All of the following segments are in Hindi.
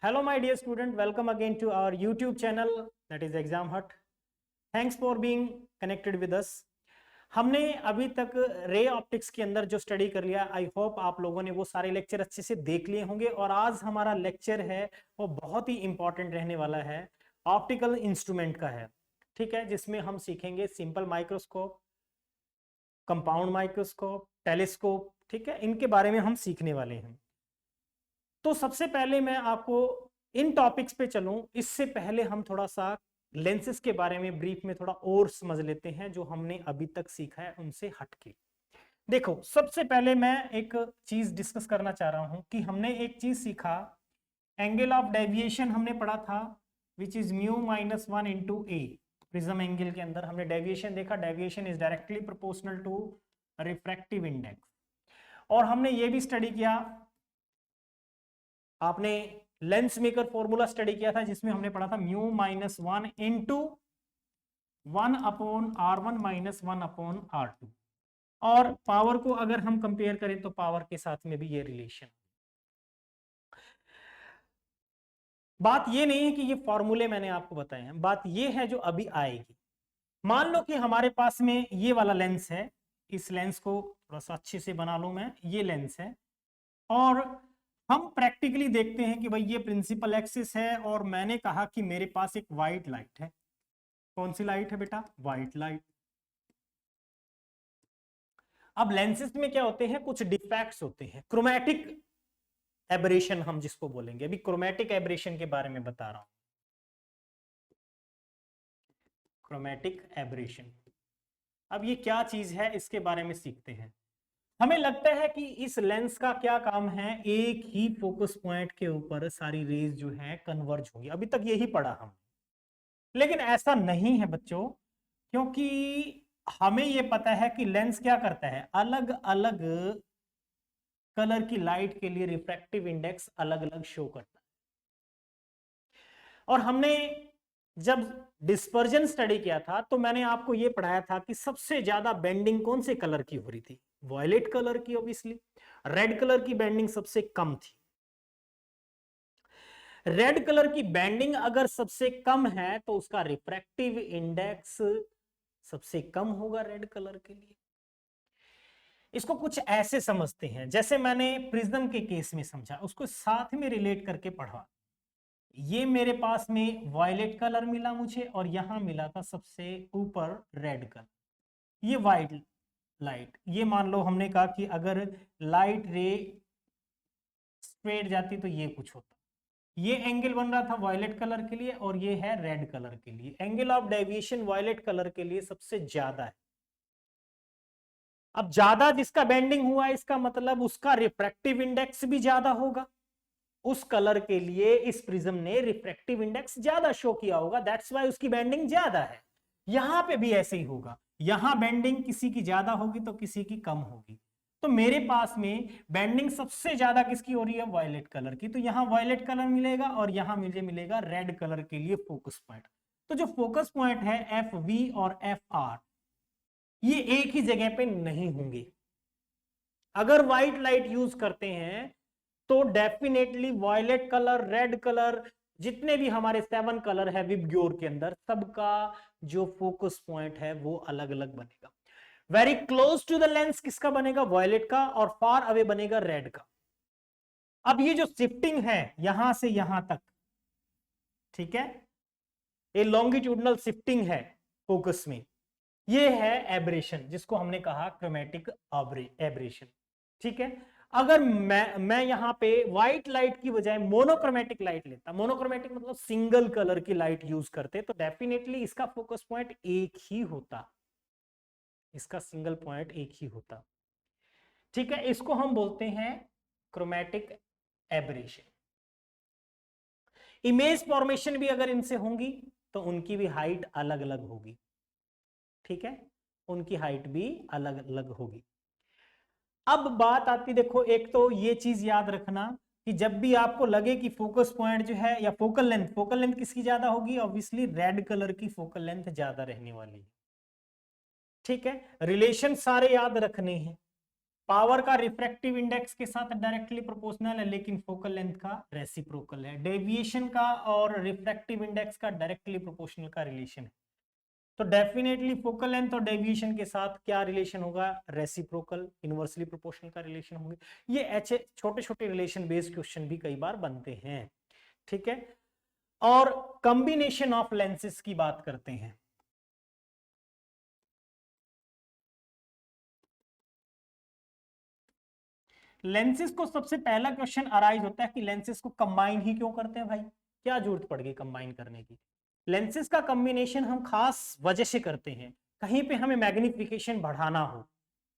Hello, my dear student. Welcome again to our YouTube channel, that is Exam Hut. Thanks for being connected with us. हमने अभी तक रे ऑप्टिक्स के अंदर जो स्टडी कर लिया, आई होप आप लोगों ने वो सारे लेक्चर अच्छे से देख लिए होंगे। और आज हमारा लेक्चर है वो बहुत ही इंपॉर्टेंट रहने वाला है, ऑप्टिकल इंस्ट्रूमेंट का है, ठीक है, जिसमें हम सीखेंगे simple microscope, compound microscope, telescope, ठीक है, इनके बारे में हम सीखने वाले हैं। तो सबसे पहले मैं आपको इन टॉपिक्स पे चलूं, इससे पहले हम थोड़ा सा लेंसेज के बारे में ब्रीफ में थोड़ा और समझ लेते हैं, जो हमने अभी तक सीखा है उनसे हटके। देखो, सबसे पहले मैं एक चीज डिस्कस करना चाह रहा हूं कि हमने एक चीज सीखा, एंगल ऑफ डेविएशन हमने पढ़ा था, which is mu minus 1 into A. Prism angle के अंदर हमने डेविएशन देखा, deviation is directly proportional to refractive index. और हमने ये भी स्टडी किया, आपने लेंस मेकर फॉर्मूला स्टडी किया था, जिसमें हमने पढ़ा था mu minus 1 into 1/r1 minus 1/r2। और पावर को अगर हम कंपेयर करें तो पावर के साथ में भी ये रिलेशन। बात ये नहीं है कि ये फॉर्मूले मैंने आपको बताए हैं, बात ये है जो अभी आएगी। मान लो कि हमारे पास में ये वाला लेंस है, इस लेंस को थोड़ा सा अच्छे से बना लूं मैं, ये लेंस है, और हम प्रैक्टिकली देखते हैं कि भाई ये प्रिंसिपल एक्सिस है, और मैंने कहा कि मेरे पास एक व्हाइट लाइट है। कौन सी लाइट है बेटा? White light. अब लेंसेज में क्या होते हैं, कुछ डिफेक्ट्स होते हैं, क्रोमैटिक एबरेशन हम जिसको बोलेंगे। अभी क्रोमैटिक एबरेशन के बारे में बता रहा हूं, क्रोमैटिक एबरेशन। अब ये क्या चीज है, इसके बारे में सीखते हैं। हमें लगता है कि इस लेंस का क्या काम है, एक ही फोकस पॉइंट के ऊपर सारी रेज जो है कन्वर्ज होगी। अभी तक यही पढ़ा हम, लेकिन ऐसा नहीं है बच्चों, क्योंकि हमें यह पता है कि लेंस क्या करता है, अलग अलग कलर की लाइट के लिए रिफ्रैक्टिव इंडेक्स अलग अलग शो करता है। और हमने जब डिस्पर्जन स्टडी किया था तो मैंने आपको यह पढ़ाया था कि सबसे ज्यादा बेंडिंग कौन से कलर की हो रही थी, वॉयलेट कलर की। ऑब्वियसली रेड कलर की बेंडिंग सबसे कम थी। रेड कलर की बेंडिंग अगर सबसे कम है तो उसका रिफ्रैक्टिव इंडेक्स सबसे कम होगा रेड कलर के लिए। इसको कुछ ऐसे समझते हैं, जैसे मैंने प्रिज्म के केस में समझा, उसको साथ में रिलेट करके पढ़ा। ये मेरे पास में वॉयलेट कलर मिला मुझे, और यहां मिला था सबसे ऊपर रेड कलर, ये व्हाइट लाइट। ये मान लो हमने कहा कि अगर लाइट रे स्ट्रेट जाती तो ये कुछ होता। ये एंगल बन रहा था वॉयलेट कलर के लिए, और ये है रेड कलर के लिए। Angle of deviation violet colour के लिए सबसे ज्यादा है। अब ज्यादा जिसका बेंडिंग हुआ, इसका मतलब उसका रिफ्रैक्टिव इंडेक्स भी ज्यादा होगा। उस कलर के लिए इस प्रिज्म ने रिफ्रैक्टिव इंडेक्स ज्यादा शो किया होगा, दैट्स वाई उसकी बेंडिंग ज्यादा है। यहां पे भी ऐसे ही होगा, यहां बेंडिंग किसी की ज्यादा होगी तो किसी की कम होगी। तो मेरे पास में बेंडिंग सबसे ज्यादा किसकी हो रही है, वॉयलेट कलर की। तो यहां वॉयलेट कलर मिलेगा, और यहां मुझे मिलेगा रेड कलर के लिए फोकस पॉइंट। तो जो फोकस पॉइंट है एफ वी और एफ आर, ये एक ही जगह पे नहीं होंगे। अगर व्हाइट लाइट यूज करते हैं तो definitely violet colour, red colour, जितने भी हमारे 7 कलर है विबग्योर के अंदर, सबका जो फोकस पॉइंट है वो अलग अलग बनेगा। Very close to the lens किसका बनेगा, वॉयलेट का, और फार अवे बनेगा रेड का। अब ये जो शिफ्टिंग है यहां से यहां तक, ठीक है, ये लॉन्गिट्यूडनल शिफ्टिंग है फोकस में, ये है एब्रेशन, जिसको हमने कहा क्रोमैटिक एब्रेशन, ठीक है। अगर मैं यहां पे व्हाइट लाइट की बजाय मोनोक्रोमेटिक लाइट लेता, मोनोक्रोमेटिक मतलब सिंगल कलर की लाइट यूज करते, तो डेफिनेटली इसका फोकस पॉइंट एक ही होता, इसका सिंगल पॉइंट एक ही होता, ठीक है। इसको हम बोलते हैं क्रोमैटिक एब्रेशन। इमेज फॉर्मेशन भी अगर इनसे होंगी तो उनकी भी हाइट अलग अलग होगी, ठीक है, उनकी हाइट भी अलग अलग होगी। अब बात आती, देखो, एक तो ये चीज याद रखना कि जब भी आपको लगे कि फोकस पॉइंट जो है, या फोकल लेंथ किसकी ज्यादा होगी, ऑब्वियसली रेड कलर की फोकल लेंथ ज्यादा रहने वाली है, ठीक है। रिलेशन सारे याद रखने हैं, पावर का रिफ्रैक्टिव इंडेक्स के साथ डायरेक्टली प्रोपोर्शनल है, लेकिन फोकल लेंथ का रेसिप्रोकल है। डेविएशन का और रिफ्रैक्टिव इंडेक्स का डायरेक्टली प्रोपोर्शनल का रिलेशन है। तो डेफिनेटली फोकल लेंथ और डेविएशन के साथ क्या रिलेशन होगा? रेसिप्रोकल, इनवर्सली प्रोपोर्शनल का रिलेशन होंगे। ये ऐसे छोटे छोटे रिलेशन बेस्ड क्वेश्चन भी कई बार बनते हैं, ठीक है। और कॉम्बिनेशन ऑफ लेंसेज की बात करते हैं। लेंसेज को सबसे पहला क्वेश्चन अराइज होता है कि लेंसेज को कंबाइन ही क्यों करते हैं भाई? क्या जरूरत पड़ गई कंबाइन करने की? लेंसेज का कॉम्बिनेशन हम खास वजह से करते हैं। कहीं पे हमें मैग्निफिकेशन बढ़ाना हो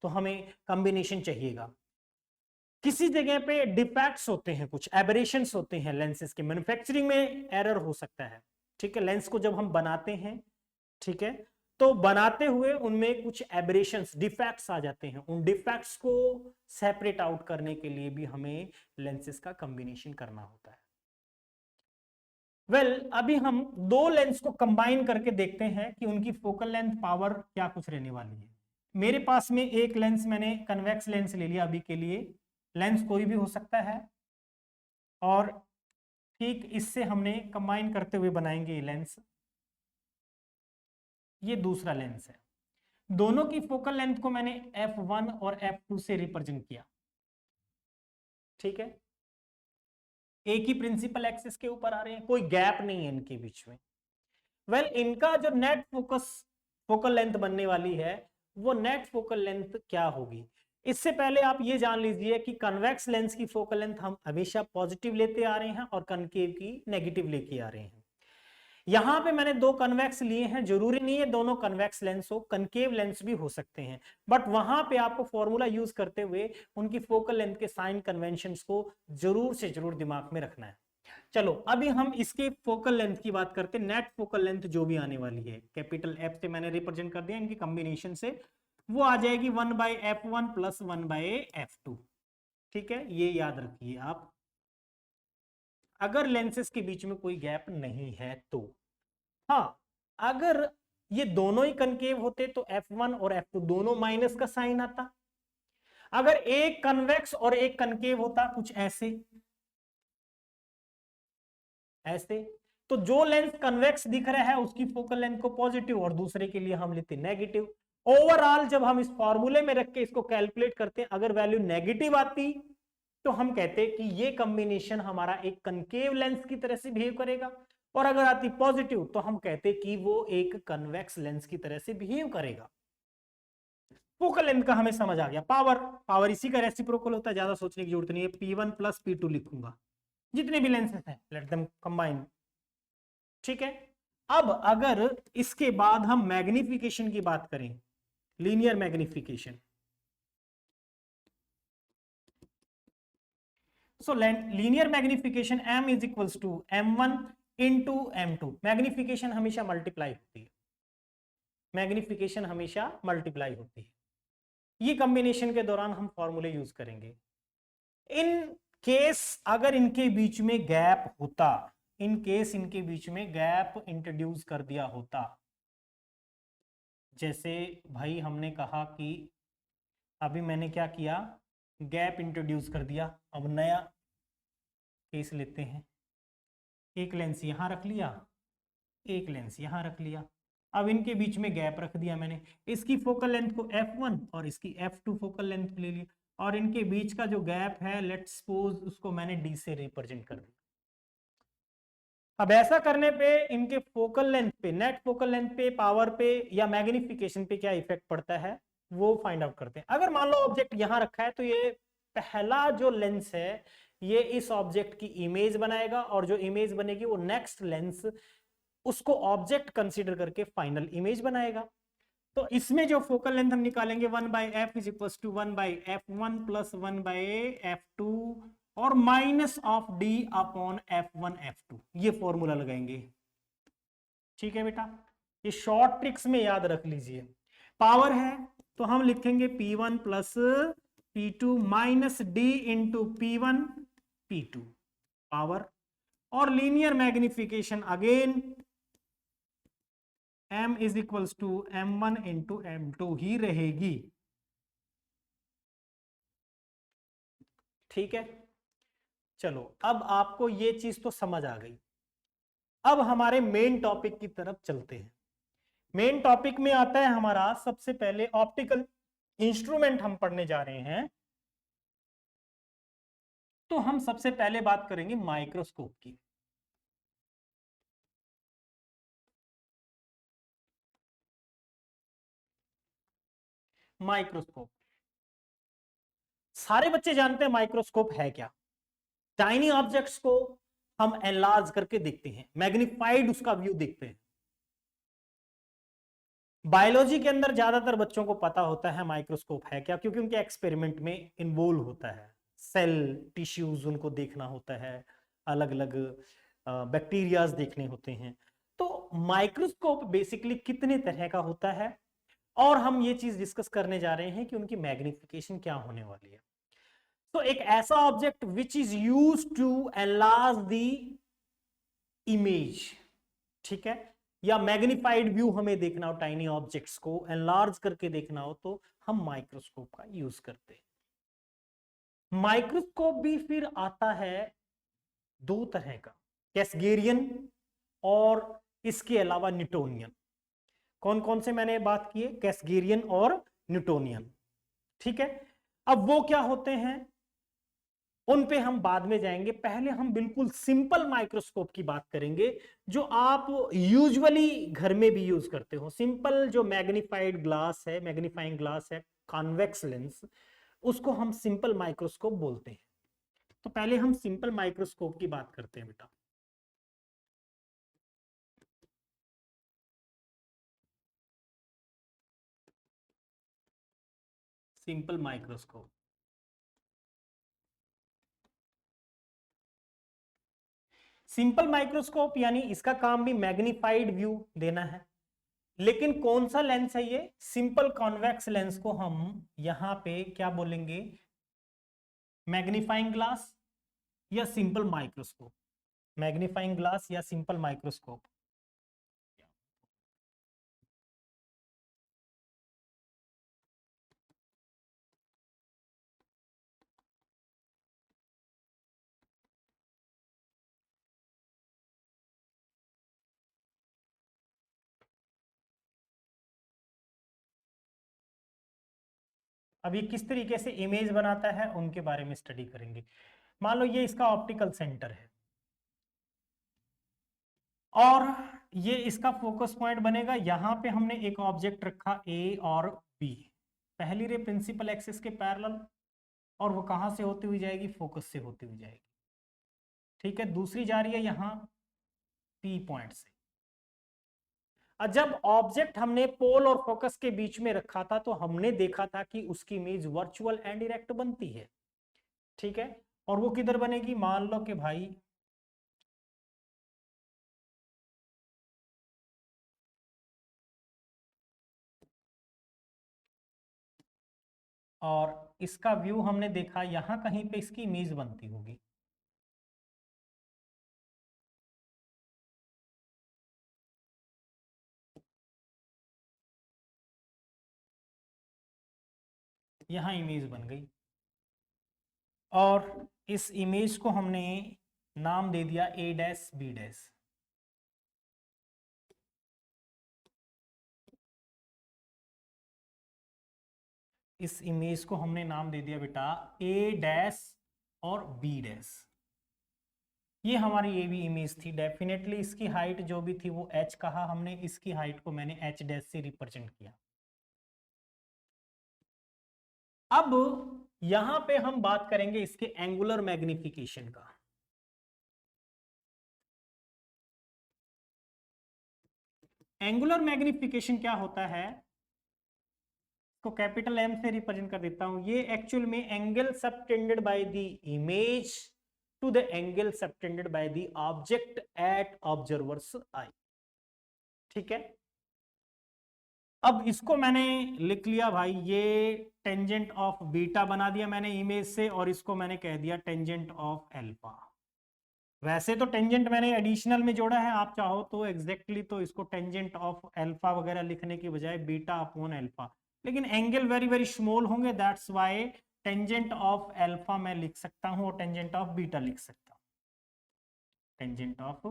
तो हमें कॉम्बिनेशन चाहिएगा। किसी जगह पे डिफेक्ट्स होते हैं, कुछ एबरेशंस होते हैं लेंसेज के, मैन्युफैक्चरिंग में एरर हो सकता है, ठीक है। लेंस को जब हम बनाते हैं, ठीक है, तो बनाते हुए उनमें कुछ एबरेशंस, डिफेक्ट्स आ जाते हैं। उन डिफेक्ट्स को सेपरेट आउट करने के लिए भी हमें लेंसेज का कॉम्बिनेशन करना होता है। अभी हम दो लेंस को कंबाइन करके देखते हैं कि उनकी फोकल लेंथ, पावर क्या कुछ रहने वाली है। मेरे पास में एक लेंस, मैंने कन्वेक्स लेंस ले लिया अभी के लिए। लेंस कोई भी हो सकता है, और ठीक इससे हमने कंबाइन करते हुए बनाएंगे ये लेंस। ये दूसरा लेंस है। दोनों की फोकल लेंथ को मैंने f1 और f2 से रिप्रेजेंट किया, ठीक है। एक ही प्रिंसिपल एक्सिस के ऊपर आ रहे हैं, कोई गैप नहीं है इनके बीच में। इनका जो नेट फोकल लेंथ बनने वाली है, वो नेट फोकल लेंथ क्या होगी? इससे पहले आप ये जान लीजिए कि कन्वेक्स लेंस की फोकल लेंथ हम हमेशा पॉजिटिव लेते आ रहे हैं और कनकेव की नेगेटिव लेके आ रहे हैं। यहां पे मैंने दो कन्वेक्स लिए हैं, जरूरी नहीं है दोनों कन्वेक्स लेंस हो, कनकेव लेंस भी हो सकते हैं। बट वहां पे आपको फॉर्मूला यूज करते हुए उनकी फोकल लेंथ के साइन कन्वेंशंस को जरूर से जरूर दिमाग में रखना है। चलो अभी हम इसके फोकल लेंथ की बात करते हैं। नेट फोकल लेंथ जो भी आने वाली है, कैपिटल एफ से मैंने रिप्रेजेंट कर दिया, इनकी कॉम्बिनेशन से वो आ जाएगी 1/f1 + 1/f2, ठीक है। ये याद रखिए आप, अगर लेंसेज के बीच में कोई गैप नहीं है तो। हाँ, अगर ये दोनों ही कनकेव होते तो f1 और f2 दोनों माइनस का साइन आता। अगर एक कन्वेक्स और एक कनकेव होता, कुछ ऐसे ऐसे, तो जो लेंस कन्वेक्स दिख रहा है उसकी फोकल लेंथ को पॉजिटिव और दूसरे के लिए हम लेते नेगेटिव। ओवरऑल जब हम इस फॉर्मूले में रख के इसको कैलकुलेट करते हैं, अगर वैल्यू नेगेटिव आती तो हम कहते कि ये कॉम्बिनेशन हमारा एक कनकेव लेंस की तरह से बिहेव करेगा, और अगर आती पॉजिटिव तो हम कहते कि वो एक कन्वेक्स लेंस की तरह से बिहेव करेगा। फोकल लेंथ का हमें समझ आ गया। पावर इसी का रेसिप्रोकल होता है, ज्यादा सोचने की जरूरत नहीं है। P1 + P2 लिखूंगा, जितने भी लेंसेज हैं लेट देम कंबाइन, ठीक है। अब अगर इसके बाद हम मैग्निफिकेशन की बात करें, लीनियर मैग्निफिकेशन, सो linear magnification m = m1 × m2। Magnification हमेशा मल्टीप्लाई होती है, मैग्निफिकेशन हमेशा मल्टीप्लाई होती है। ये कॉम्बिनेशन के दौरान हम फॉर्मूले यूज करेंगे। इन केस अगर इनके बीच में गैप होता, इन केस इनके बीच में गैप इंट्रोड्यूस कर दिया होता, जैसे भाई हमने कहा कि अभी मैंने क्या किया, गैप इंट्रोड्यूस कर दिया। अब नया केस लेते हैं, एक लेंस यहां रख लिया, एक लेंस यहां रख लिया। अब इनके बीच में गैप रख दिया मैंने, इसकी फोकल लेंथ को f1 और इसकी f2 फोकल लेंथ ले लिया, और इनके बीच का जो गैप है लेट्स सपोज उसको मैंने d से रिप्रेजेंट कर दिया। अब ऐसा करने पे इनके फोकल लेंथ पे, नेट फोकल लेंथ पे, पावर पे या मैग्निफिकेशन पे क्या इफेक्ट पड़ता है वो फाइंड आउट करते हैं। अगर मान लो ऑब्जेक्ट यहां रखा है तो ये पहला जो लेंस है ये इस ऑब्जेक्ट की इमेज बनाएगा, और जो इमेज बनेगी वो नेक्स्ट लेंस उसको ऑब्जेक्ट कंसीडर करके फाइनल इमेज बनाएगा। तो इसमें जो फोकल लेंथ हम निकालेंगे 1/f = 1/f1 + 1/f2 और -d/f1/f2, ये फॉर्मूला लगाएंगे, ठीक है बेटा। ये शॉर्ट ट्रिक्स में याद रख लीजिए। पावर है तो हम लिखेंगे P1 + P2 -d × P1 P2 power, और linear magnification again m = m1 × m2 ही रहेगी। ठीक है, चलो अब आपको ये चीज तो समझ आ गई। अब हमारे मेन टॉपिक की तरफ चलते हैं। मेन टॉपिक में आता है हमारा सबसे पहले ऑप्टिकल इंस्ट्रूमेंट हम पढ़ने जा रहे हैं। तो हम सबसे पहले बात करेंगे माइक्रोस्कोप की। माइक्रोस्कोप, सारे बच्चे जानते हैं माइक्रोस्कोप है क्या। टाइनी ऑब्जेक्ट्स को हम एनलार्ज करके देखते हैं, मैग्निफाइड उसका व्यू देखते हैं। बायोलॉजी के अंदर ज्यादातर बच्चों को पता होता है माइक्रोस्कोप है क्या, क्योंकि उनके एक्सपेरिमेंट में इन्वॉल्व होता है। सेल टिश्यूज उनको देखना होता है, अलग अलग बैक्टीरियाज देखने होते हैं। तो माइक्रोस्कोप बेसिकली कितने तरह का होता है, और हम ये चीज डिस्कस करने जा रहे हैं कि उनकी मैग्निफिकेशन क्या होने वाली है। तो एक ऐसा object which is use to enlarge the image, ठीक है, या मैग्निफाइड व्यू हमें देखना हो, टाइनी ऑब्जेक्ट्स को एनलार्ज करके देखना हो, तो हम माइक्रोस्कोप का यूज करते हैं। माइक्रोस्कोप भी फिर आता है दो तरह का, कैसगेरियन और इसके अलावा न्यूटोनियन। कौन कौन से मैंने बात की है, कैसगेरियन और न्यूटोनियन, ठीक है। अब वो क्या होते हैं उन पे हम बाद में जाएंगे, पहले हम बिल्कुल सिंपल माइक्रोस्कोप की बात करेंगे जो आप यूजुअली घर में भी यूज करते हो। सिंपल जो मैग्नीफाइड ग्लास है, मैग्नीफाइंग ग्लास है, कॉन्वेक्स लेंस, उसको हम सिंपल माइक्रोस्कोप बोलते हैं। तो पहले हम सिंपल माइक्रोस्कोप की बात करते हैं बेटा। सिंपल माइक्रोस्कोप, सिंपल माइक्रोस्कोप यानी इसका काम भी मैग्नीफाइड व्यू देना है। लेकिन कौन सा लेंस है ये, सिंपल कॉन्वेक्स लेंस को हम यहां पे क्या बोलेंगे, मैग्नीफाइंग ग्लास या सिंपल माइक्रोस्कोप। मैग्नीफाइंग ग्लास या सिंपल माइक्रोस्कोप। अब ये किस तरीके से इमेज बनाता है उनके बारे में स्टडी करेंगे। मान लो ये इसका ऑप्टिकल सेंटर है और ये इसका फोकस पॉइंट बनेगा। यहां पे हमने एक ऑब्जेक्ट रखा ए और बी, पहली रे प्रिंसिपल एक्सिस के पैरेलल, और वो कहां से होती हुई जाएगी, फोकस से होती हुई जाएगी, ठीक है। दूसरी जा रही है यहां पी पॉइंट से। जब ऑब्जेक्ट हमने पोल और फोकस के बीच में रखा था तो हमने देखा था कि उसकी इमेज वर्चुअल एंड डायरेक्ट बनती है, ठीक है। और वो किधर बनेगी, मान लो कि भाई और इसका व्यू हमने देखा यहां कहीं पे इसकी इमेज बनती होगी, यहां इमेज बन गई। और इस इमेज को हमने नाम दे दिया ए डैश बी डैश। इस इमेज को हमने नाम दे दिया बेटा ए डैश और बी डैश। ये हमारी ए बी इमेज थी। डेफिनेटली इसकी हाइट जो भी थी वो h कहा हमने, इसकी हाइट को मैंने h डैश से रिप्रेजेंट किया। अब यहां पे हम बात करेंगे इसके एंगुलर मैग्निफिकेशन का। एंगुलर मैग्निफिकेशन क्या होता है, को कैपिटल एम से रिप्रेजेंट कर देता हूं। ये एक्चुअल में angle subtended by the image to the angle subtended by the object at observer's eye, ठीक है। अब इसको मैंने लिख लिया भाई, ये टेंजेंट ऑफ बीटा बना दिया मैंने इमेज से, और इसको मैंने कह दिया टेंजेंट ऑफ अल्फा। वैसे तो टेंजेंट मैंने एडिशनल में जोड़ा है, आप चाहो तो एग्जैक्टली तो इसको टेंजेंट ऑफ अल्फा वगैरह लिखने की बजाय बीटा अपॉन अल्फा, लेकिन एंगल वेरी वेरी स्मॉल होंगे, that's why tangent of alpha मैं लिख सकता हूं और टेंजेंट ऑफ बीटा लिख सकता हूं, टेंजेंट ऑफ।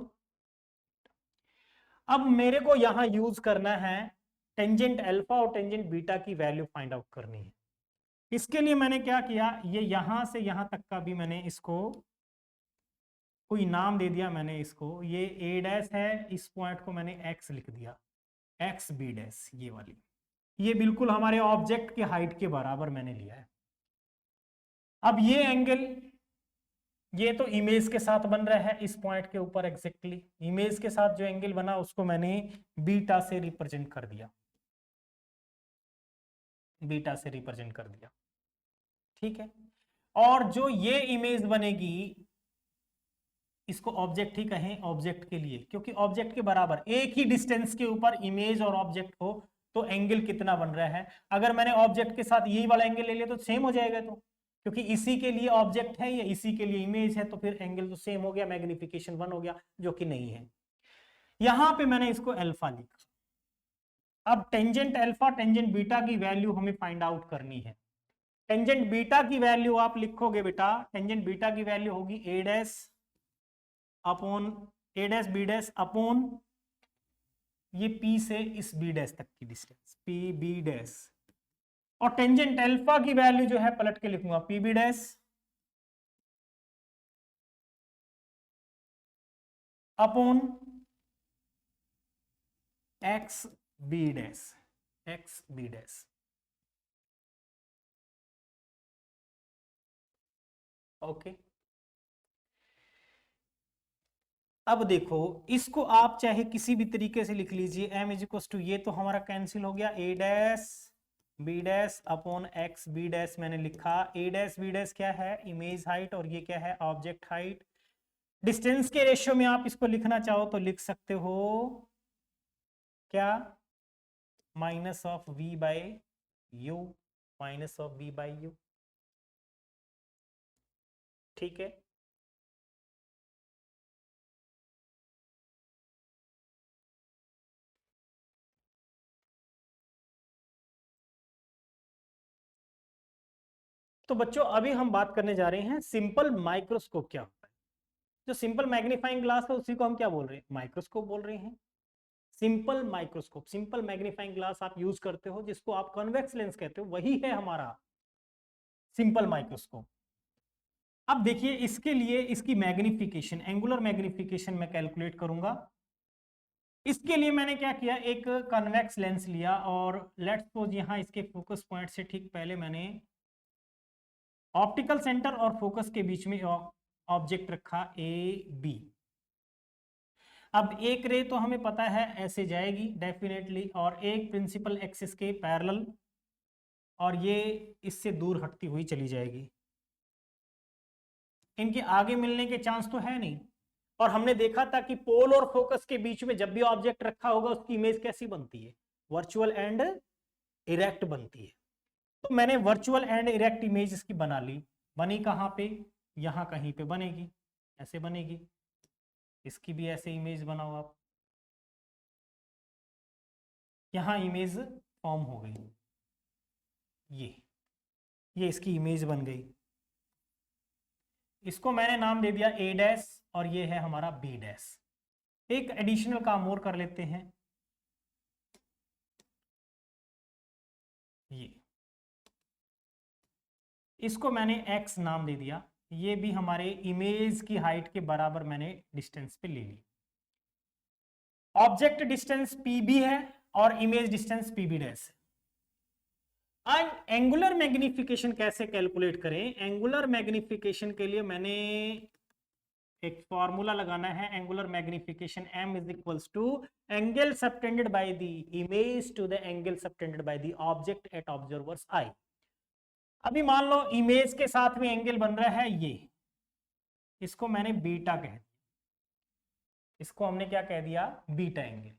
अब मेरे को यहां यूज करना है टेंजेंट अल्फा और टेंजेंट बीटा की वैल्यू फाइंड आउट करनी है। इसके लिए मैंने क्या किया, ये यहां से यहां तक का भी मैंने इसको कोई नाम दे दिया, मैंने इसको, ये ए डैश है, इस पॉइंट को मैंने एक्स लिख दिया, एक्स बी डैश, ये वाली, ये बिल्कुल हमारे ऑब्जेक्ट के हाइट के बराबर मैंने लिया है। अब ये एंगल, ये तो इमेज के साथ बन रहा है इस पॉइंट के ऊपर एग्जैक्टली, इमेज के साथ जो एंगल बना उसको मैंने बीटा से रिप्रेजेंट कर दिया, बीटा से रिप्रेजेंट कर दिया, ठीक है। और जो ये इमेज बनेगी, इसको ऑब्जेक्ट ही कहें ऑब्जेक्ट के लिए, क्योंकि ऑब्जेक्ट के बराबर एक ही डिस्टेंस के ऊपर इमेज और ऑब्जेक्ट हो तो एंगल कितना बन रहा है। अगर मैंने ऑब्जेक्ट के साथ यही वाला एंगल ले लिया तो सेम हो जाएगा, तो क्योंकि इसी के लिए ऑब्जेक्ट है या इसी के लिए इमेज है, तो फिर एंगल तो सेम हो गया, मैग्निफिकेशन 1 हो गया, जो कि नहीं है। यहां पे मैंने इसको अल्फा लिखा। अब टेंजेंट अल्फा टेंजेंट बीटा की वैल्यू हमें फाइंड आउट करनी है। टेंजेंट बीटा की वैल्यू आप लिखोगे बेटा, टेंजेंट बीटा की वैल्यू होगी A dash upon A dash B dash upon ये पी से इस बी डैश तक की डिस्टेंस, पी बी डैश। और टेंजेंट अल्फा की वैल्यू जो है पलट के लिखूंगा P B dash upon X B dash, X B dash. Okay, अब देखो इसको आप चाहे किसी भी तरीके से लिख लीजिए, एम इज इक्वल टू, ये तो हमारा कैंसिल हो गया, A dash B dash upon X B dash मैंने लिखा। ए डैश बी डैश क्या है, इमेज हाइट, और ये क्या है, ऑब्जेक्ट हाइट। डिस्टेंस के रेशियो में आप इसको लिखना चाहो तो लिख सकते हो क्या, minus of V by U, minus of V by U, ठीक है। तो बच्चों अभी हम बात करने जा रहे हैं सिंपल माइक्रोस्कोप क्या होता है। जो सिंपल मैग्नीफाइंग ग्लास है उसी को हम क्या बोल रहे हैं, माइक्रोस्कोप बोल रहे हैं। Simple microscope, simple magnifying glass आप यूज करते हो, जिसको आप कॉन्वेक्स लेंस कहते हो, वही है हमारा सिंपल माइक्रोस्कोप। अब देखिए इसके लिए इसकी मैग्निफिकेशन, एंगुलर मैग्निफिकेशन मैं कैलकुलेट करूंगा। इसके लिए मैंने क्या किया, एक कॉन्वेक्स लेंस लिया और लेट्स सपोज यहां इसके फोकस पॉइंट से ठीक पहले मैंने ऑप्टिकल सेंटर और फोकस के बीच में ऑब्जेक्ट रखा ए बी। अब एक रे तो हमें पता है ऐसे जाएगी डेफिनेटली, और एक प्रिंसिपल एक्सिस के पैरेलल, और ये इससे दूर हटती हुई चली जाएगी। इनके आगे मिलने के चांस तो है नहीं। और हमने देखा था कि पोल और फोकस के बीच में जब भी ऑब्जेक्ट रखा होगा उसकी इमेज कैसी बनती है, वर्चुअल एंड इरेक्ट बनती है। तो मैंने वर्चुअल एंड इरेक्ट इमेज इसकी बना ली। बनी कहाँ पे, यहाँ कहीं पे बनेगी, ऐसे बनेगी। इसकी भी ऐसे इमेज बनाओ आप, यहाँ इमेज फॉर्म हो गई, ये इसकी इमेज बन गई। इसको मैंने नाम दे दिया ए डैश और ये है हमारा बी डैश। एक एडिशनल काम और कर लेते हैं, ये इसको मैंने x नाम दे दिया, ये भी हमारे इमेज की हाइट के बराबर मैंने डिस्टेंस पे ले ली। ऑब्जेक्ट डिस्टेंस pb है और इमेज डिस्टेंस pb डैश है। एंगुलर मैग्निफिकेशन कैसे कैलकुलेट करें, एंगुलर मैग्निफिकेशन के लिए मैंने एक फॉर्मूला लगाना है, angular magnification m is equals to angle subtended by the image to the angle subtended by the object at observer's eye. अभी मान लो इमेज के साथ में एंगल बन रहा है ये, इसको मैंने बीटा कह दिया, इसको हमने क्या कह दिया, बीटा एंगल।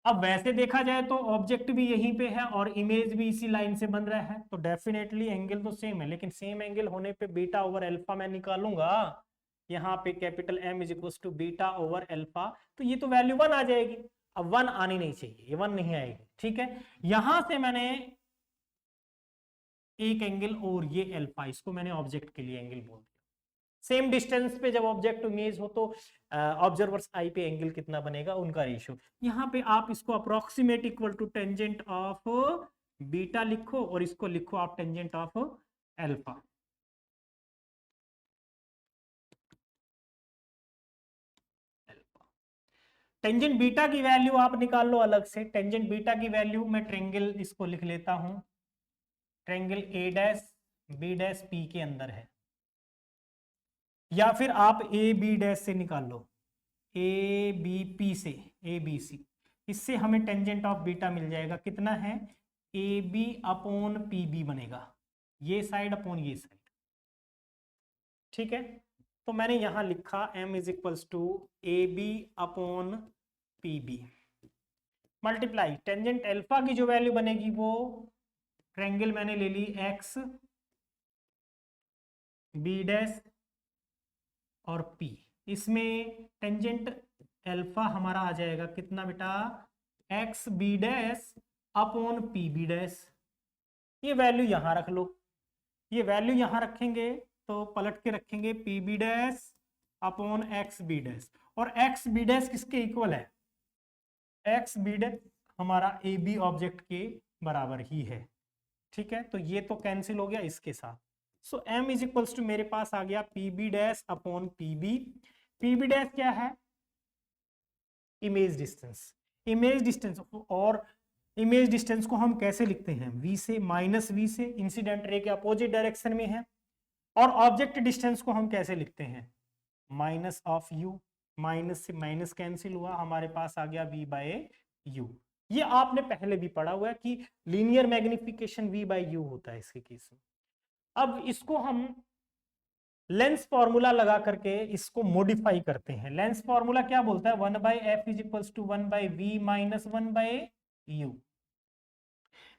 अब वैसे देखा जाए तो ऑब्जेक्ट भी यहीं पे है और इमेज भी इसी लाइन से बन रहा है, तो डेफिनेटली एंगल तो सेम है, लेकिन सेम एंगल होने पे बीटा ओवर अल्फा मैं निकालूंगा। यहाँ पे capital M is equal to beta over alpha, तो ये तो वैल्यू 1 आ जाएगी। अब 1 आनी नहीं चाहिए, ये 1 नहीं आएगी, ठीक है। यहां से मैंने एक एंगल और ये अल्फा, इसको मैंने ऑब्जेक्ट के लिए एंगल बोल दिया। सेम डिस्टेंस पे जब ऑब्जेक्ट इमेज हो तो ऑब्जर्वर्स आई पे एंगल कितना बनेगा, उनका रेशियो। यहाँ पे आप इसको approximate equal to tangent of beta लिखो और इसको लिखो आप tangent of alpha. Tangent beta की वैल्यू आप निकाल लो अलग से। टेंजेंट बीटा की वैल्यू मैं ट्रेंगल इसको लिख लेता हूं, triangle A dash B dash P के अंदर है, या फिर आप ए बी डैश से निकाल लो, ए बी पी से, ए बी सी, इससे हमें टेंजेंट ऑफ बीटा मिल जाएगा। कितना है, A B upon P B बनेगा, ये साइड अपॉन ये साइड। ठीक है, तो मैंने यहां लिखा m is equals to A B upon P B multiply tangent alpha की जो वैल्यू बनेगी वो ट्रायंगल मैंने ले ली x बी डैश और p, इसमें टेंजेंट अल्फा हमारा आ जाएगा कितना बेटा, x B dash upon P B dash. ये वैल्यू यहां रख लो, ये वैल्यू यहां रखेंगे तो पलट के रखेंगे P B dash upon X B dash, और एक्स बी डैश किसके इक्वल है, एक्स बी डैश हमारा ए बी ऑब्जेक्ट के बराबर ही है। ठीक है, तो ये तो कैंसिल हो गया इसके साथ। So m is equals to मेरे पास आ गया P B dash upon P B. P B dash क्या है, इमेज डिस्टेंस। इमेज डिस्टेंस, और इमेज डिस्टेंस को हम कैसे लिखते हैं, v से, माइनस v से, इंसिडेंट रे के अपोजिट डायरेक्शन में है। और ऑब्जेक्ट डिस्टेंस को हम कैसे लिखते हैं, माइनस ऑफ u, माइनस से माइनस कैंसिल हुआ, हमारे पास आ गया v बाय u। ये आपने पहले भी पढ़ा हुआ है कि linear magnification v by u होता है इसके केस में। अब इसको हम लेंस फॉर्मूला लगा करके इसको मॉडिफाई करते हैं। लेंस फॉर्मूला क्या बोलता है, 1/f is equals to 1/v minus 1/u।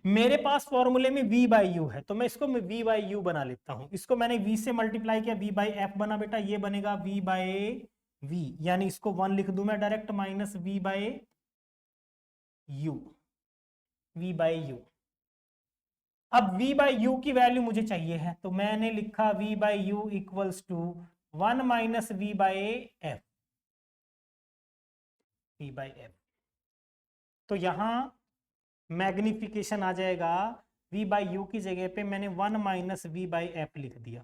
मेरे पास फॉर्मूले में v बाई यू है, तो मैं इसको v बाई यू बना लेता हूं। इसको मैंने v से मल्टीप्लाई किया, v बाई एफ बना बेटा, ये बनेगा v बाई v, यानी इसको 1 लिख दूं मैं direct, minus v by U, v by U. अब v बाई यू की वैल्यू मुझे चाहिए है, तो मैंने लिखा v by U equals to 1 minus v by F, v by F. तो यहां मैग्निफिकेशन आ जाएगा, v बाई यू की जगह पे मैंने 1 माइनस v बाई एफ लिख दिया।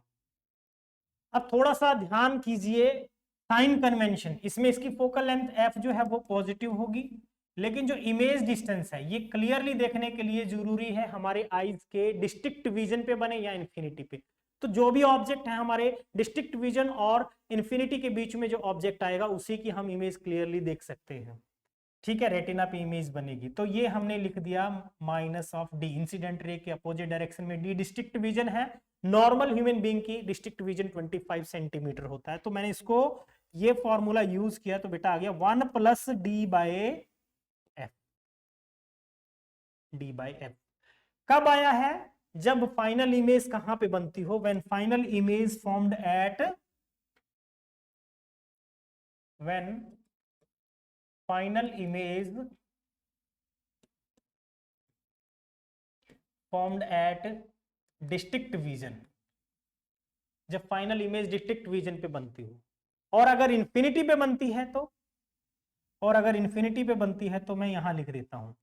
अब थोड़ा सा ध्यान कीजिए, साइन कन्वेंशन, इसमें इसकी फोकल लेंथ f जो है वो पॉजिटिव होगी, लेकिन जो इमेज डिस्टेंस है ये क्लियरली देखने के लिए जरूरी है हमारे आईज के डिस्ट्रिक्ट विजन पे बने या इन्फिनिटी पे। तो जो भी ऑब्जेक्ट है हमारे डिस्ट्रिक्ट विजन और इन्फिनिटी के बीच में जो ऑब्जेक्ट आएगा उसी की हम इमेज क्लियरली देख सकते हैं। ठीक है, रेटिना पे इमेज बनेगी। तो ये हमने लिख दिया minus of D, incident ray के अपोजिट डायरेक्शन में डी डिस्ट्रिक्ट विजन है। नॉर्मल ह्यूमन बीइंग की डिस्ट्रिक्ट विजन 25 सेंटीमीटर होता है। तो मैंने इसको ये फॉर्मूला यूज किया, तो बेटा आ गया 1 plus D by F, D by F. कब आया है, जब फाइनल इमेज कहां पे बनती हो, when final image formed at, when final image formed at district vision, जब फाइनल इमेज डिस्ट्रिक्ट विजन पे बनती हो। और अगर इंफिनिटी पे बनती है तो, और अगर इंफिनिटी पे बनती है तो मैं यहां लिख देता हूं,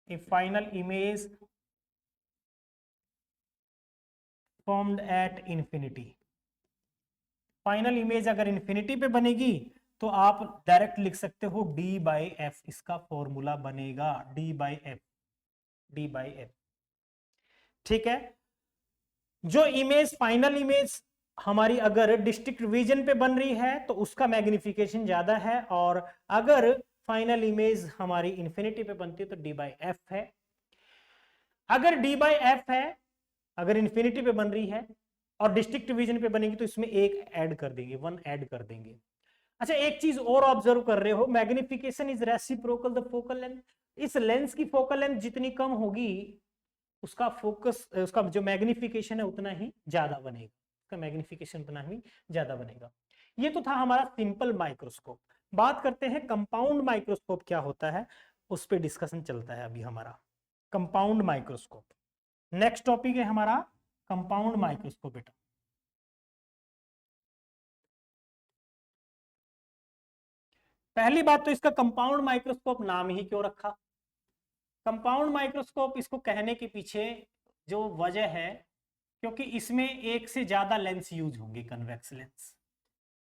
if final image formed at infinity, final image अगर इंफिनिटी पे बनेगी तो आप डायरेक्ट लिख सकते हो d बाई एफ, इसका फॉर्मूला बनेगा d by F, d by F. ठीक है, जो इमेज फाइनल इमेज हमारी अगर डिस्ट्रिक्ट विजन पे बन रही है तो उसका मैग्निफिकेशन ज्यादा है, और अगर फाइनल इमेज हमारी इंफिनिटी पे बनती है तो d बाई एफ है। अगर d बाई एफ है, अगर इंफिनिटी पे बन रही है और डिस्ट्रिक्ट विजन पे बनेगी तो इसमें एक ऐड कर देंगे, 1 ऐड कर देंगे। अच्छा, एक चीज और ऑब्जर्व कर रहे हो, magnification is reciprocal the focal length. इस लेंस की फोकल लेंथ जितनी कम होगी उसका फोकस, उसका जो मैग्निफिकेशन है उतना ही ज्यादा बनेगा, उसका मैग्निफिकेशन उतना ही ज्यादा बनेगा। ये तो था हमारा सिंपल माइक्रोस्कोप। बात करते हैं कंपाउंड माइक्रोस्कोप क्या होता है। उस पर डिस्कशन चलता है अभी हमारा। कंपाउंड माइक्रोस्कोप नेक्स्ट टॉपिक है हमारा, कंपाउंड माइक्रोस्कोप। बेटा पहली बात तो इसका कंपाउंड माइक्रोस्कोप नाम ही क्यों रखा? कंपाउंड माइक्रोस्कोप इसको कहने के पीछे जो वजह है, क्योंकि इसमें एक से ज्यादा लेंस यूज होंगे, कन्वेक्स लेंस,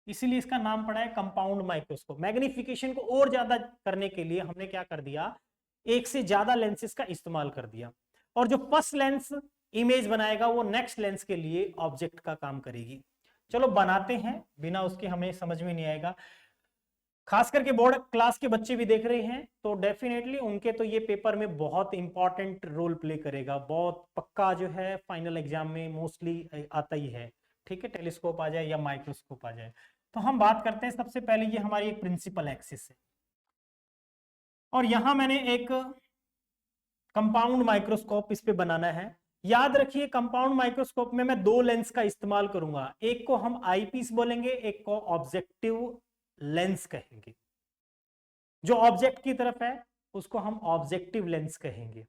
इसीलिए इसका नाम पड़ा है कंपाउंड माइक्रोस्कोप। मैग्निफिकेशन को और ज्यादा करने के लिए हमने क्या कर दिया, एक से ज्यादा लेंसेज का इस्तेमाल कर दिया, और जो फर्स्ट लेंस इमेज बनाएगा वो नेक्स्ट लेंस के लिए ऑब्जेक्ट का काम करेगी। चलो बनाते हैं, बिना उसके हमें समझ में नहीं आएगा। खास करके बोर्ड क्लास के बच्चे भी देख रहे हैं तो डेफिनेटली उनके तो ये पेपर में बहुत इंपॉर्टेंट रोल प्ले करेगा, बहुत पक्का जो है फाइनल एग्जाम में मोस्टली आता ही है। ठीक है, टेलीस्कोप आ जाए या माइक्रोस्कोप आ जाए। तो हम बात करते हैं, सबसे पहले ये हमारी एक प्रिंसिपल एक्सिस है, और यहां मैंने एक कंपाउंड माइक्रोस्कोप इस पे बनाना है। याद रखिए कंपाउंड माइक्रोस्कोप में मैं दो लेंस का इस्तेमाल करूंगा, एक को हम आईपीस बोलेंगे, एक को ऑब्जेक्टिव लेंस कहेंगे। जो ऑब्जेक्ट की तरफ है उसको हम ऑब्जेक्टिव लेंस कहेंगे।